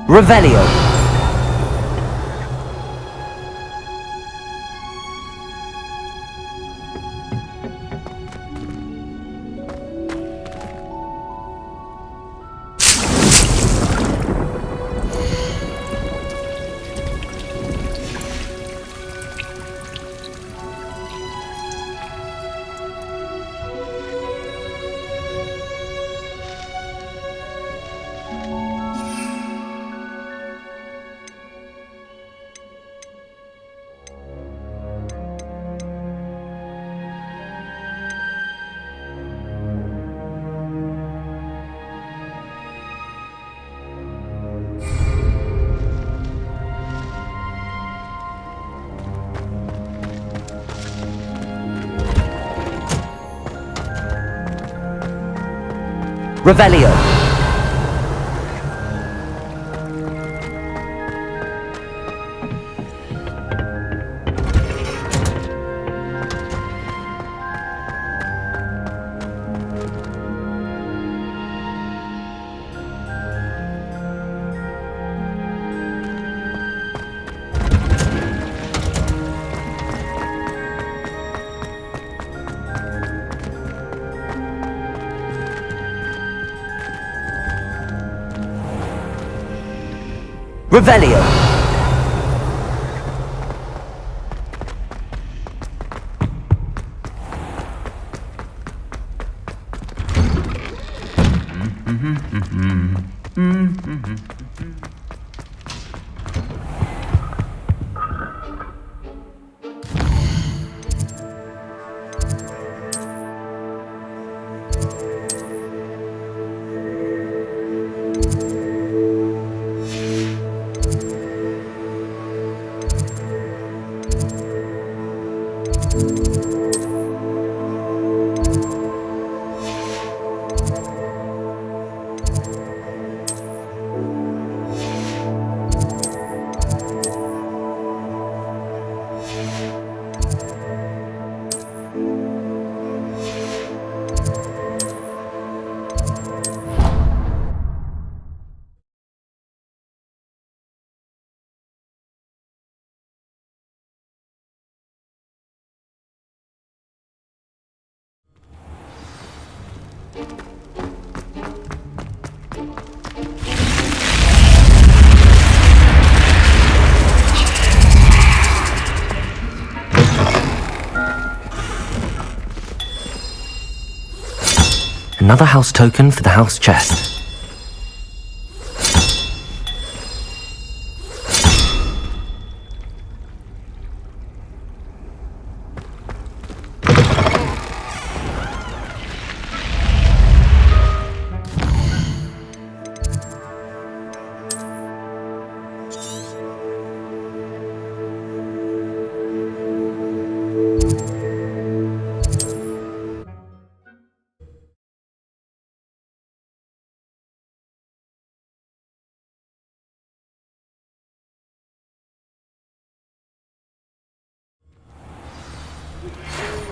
Revelio. Revelio. Revelio. Another house token for the house chest.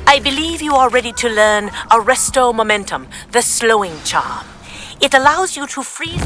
I believe you are ready to learn Arresto Momentum, the slowing charm. It allows you to freeze...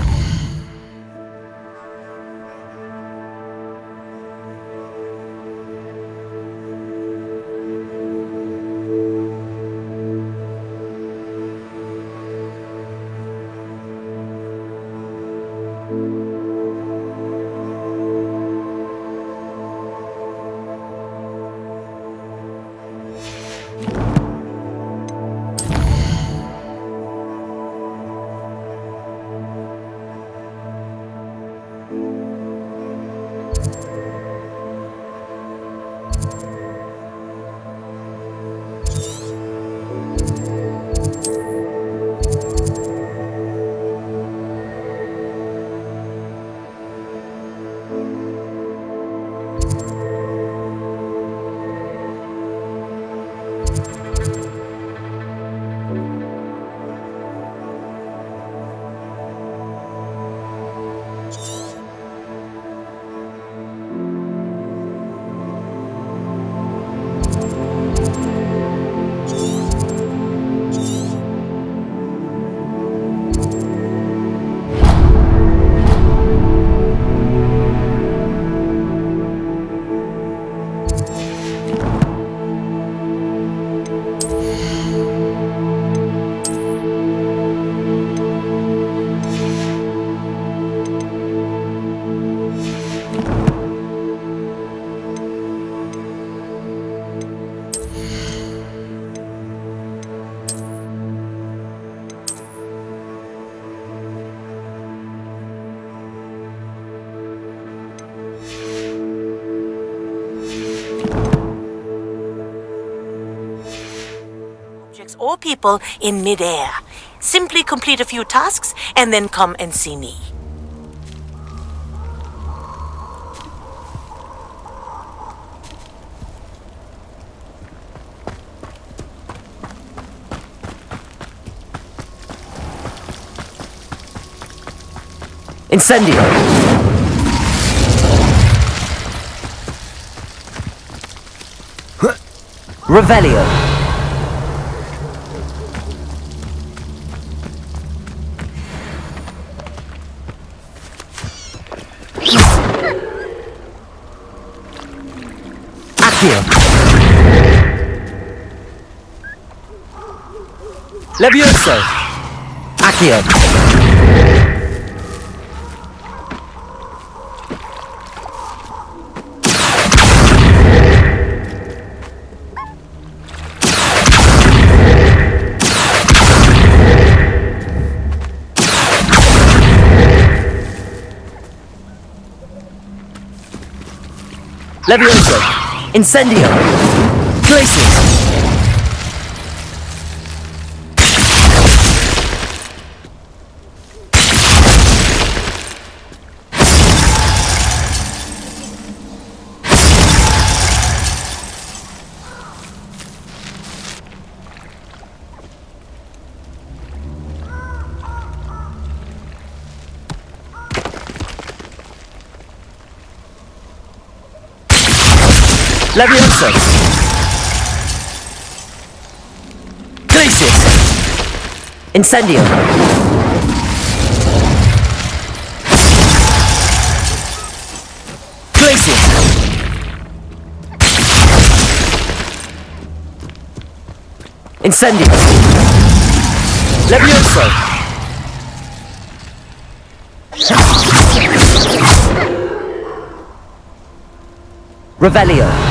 or people in mid-air. Simply complete a few tasks and then come and see me. Incendio! Revelio! Accio! Levioso! Accio! Levioso! Incendio! Glacius! Leviosa! Glacius! Incendio! Glacius! Incendio! Leviosa! Revelio!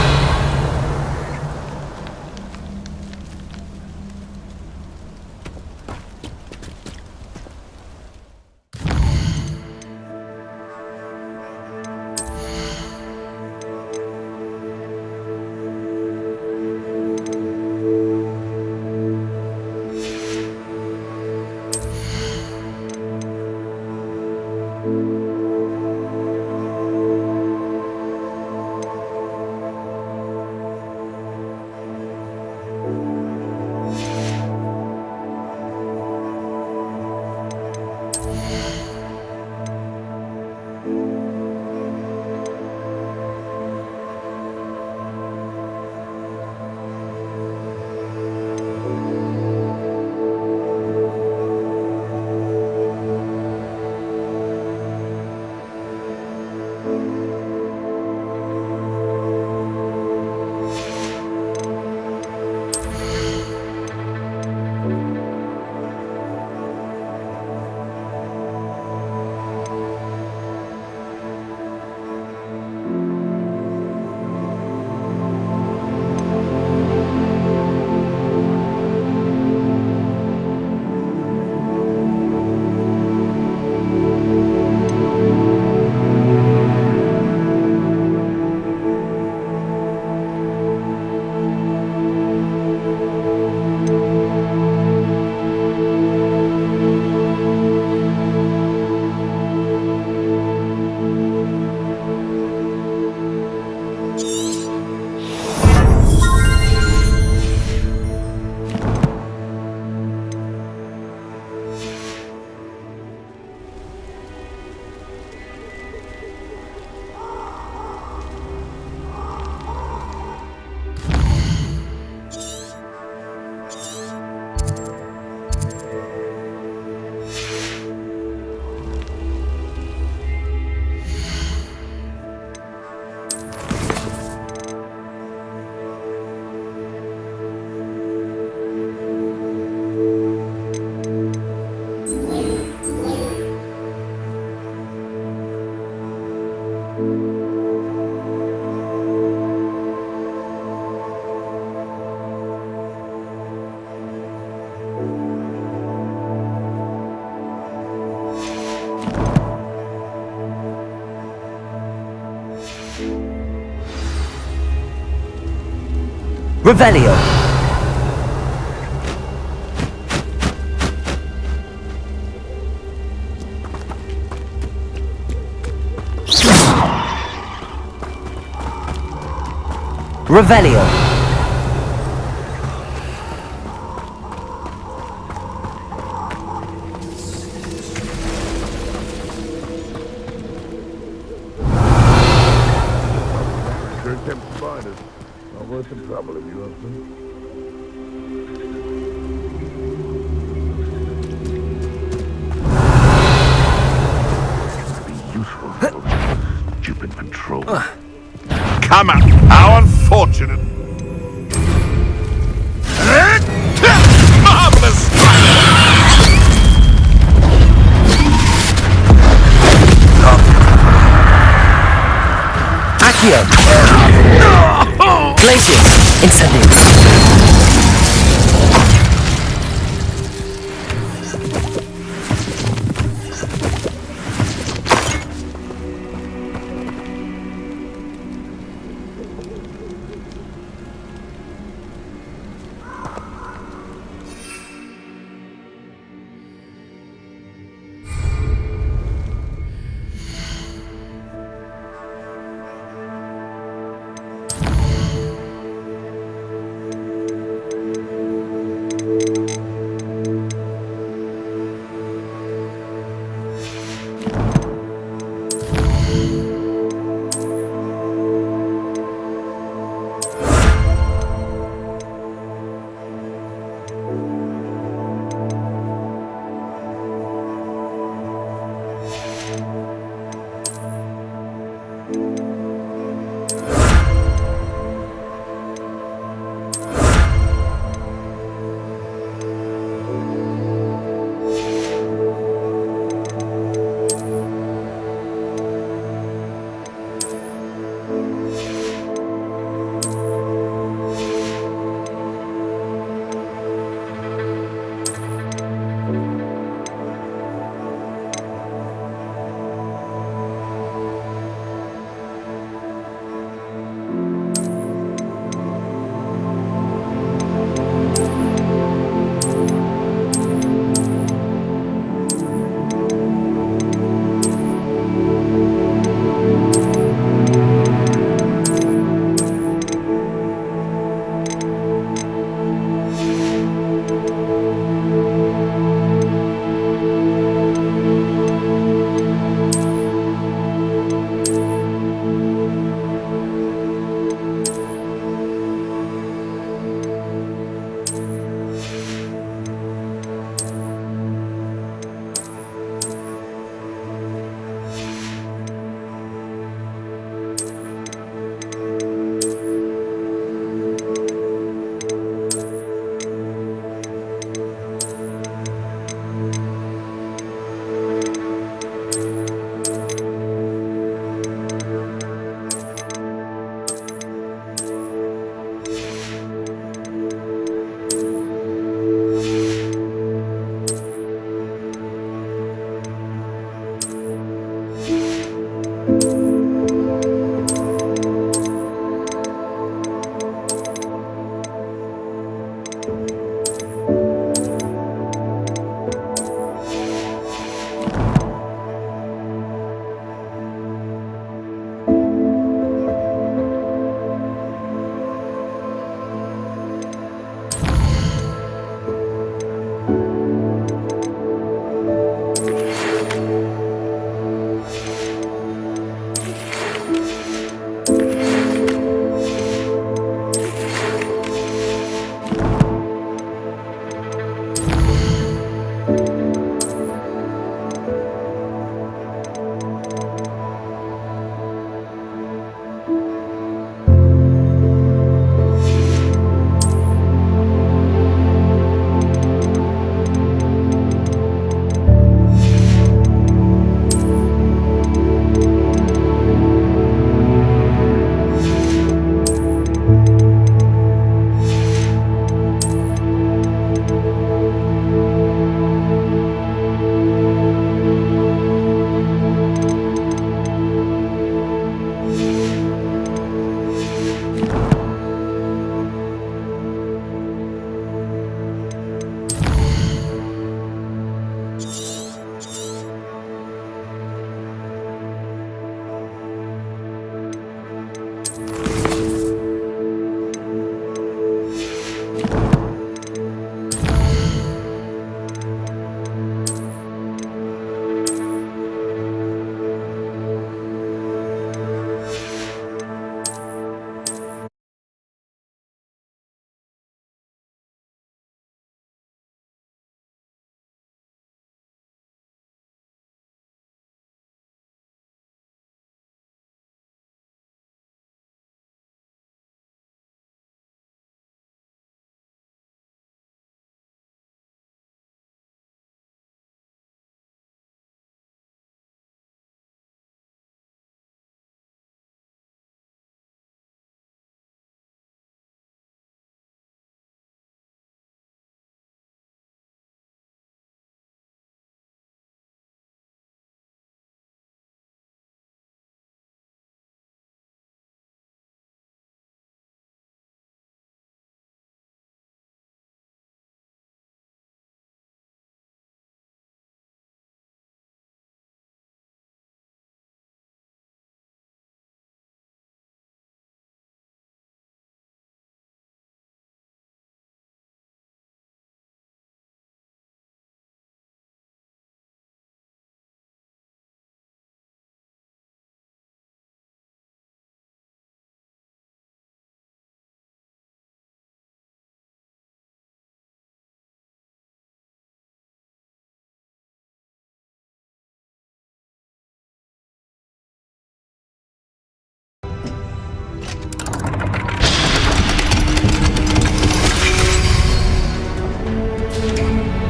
Revelio! Revelio! Sure attempt to find us. Not worth the trouble if you have to. Be useful for stupid patrol. Come on! How unfortunate! Marvelous! Accio! Glacius! Incendio!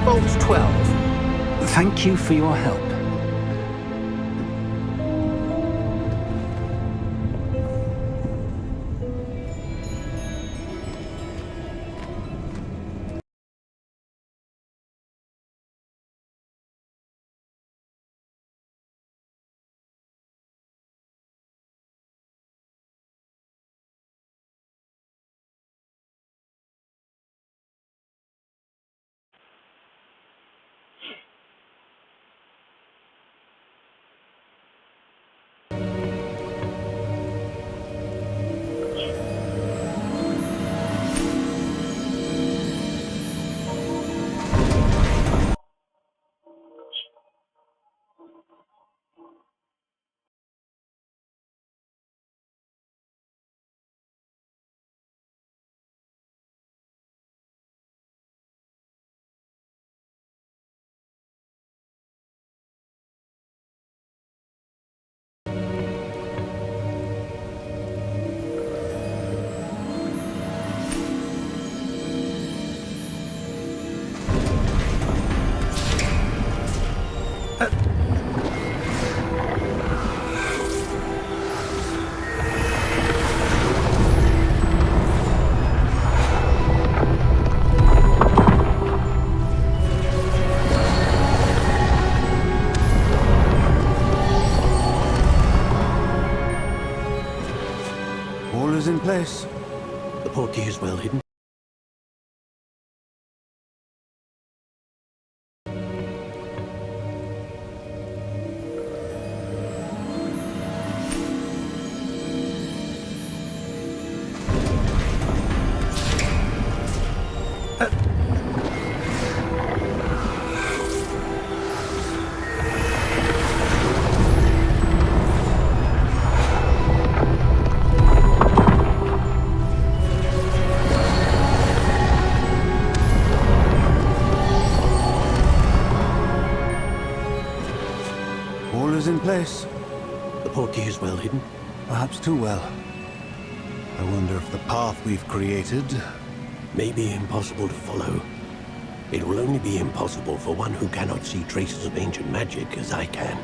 Vault 12. Thank you for your help. All is in place. The portkey is well hidden. All is in place. The portkey is well hidden. Perhaps too well. I wonder if the path we've created may be impossible to follow. It will only be impossible for one who cannot see traces of ancient magic as I can.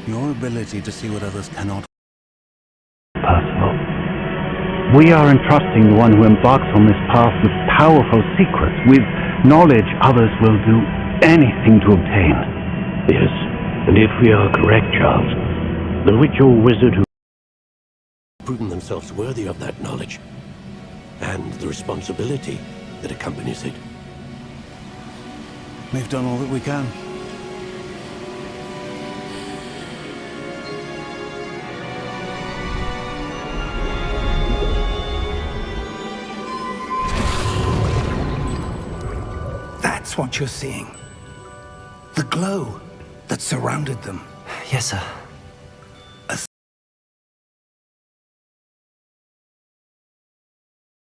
Your ability to see what others cannot. Personal. We are entrusting the one who embarks on this path with powerful secrets, with knowledge others will do anything to obtain. Yes, and if we are correct, Charles, the witch or wizard who proven themselves worthy of that knowledge, and the responsibility that accompanies it. We've done all that we can. That's what you're seeing. The glow that surrounded them. Yes, sir.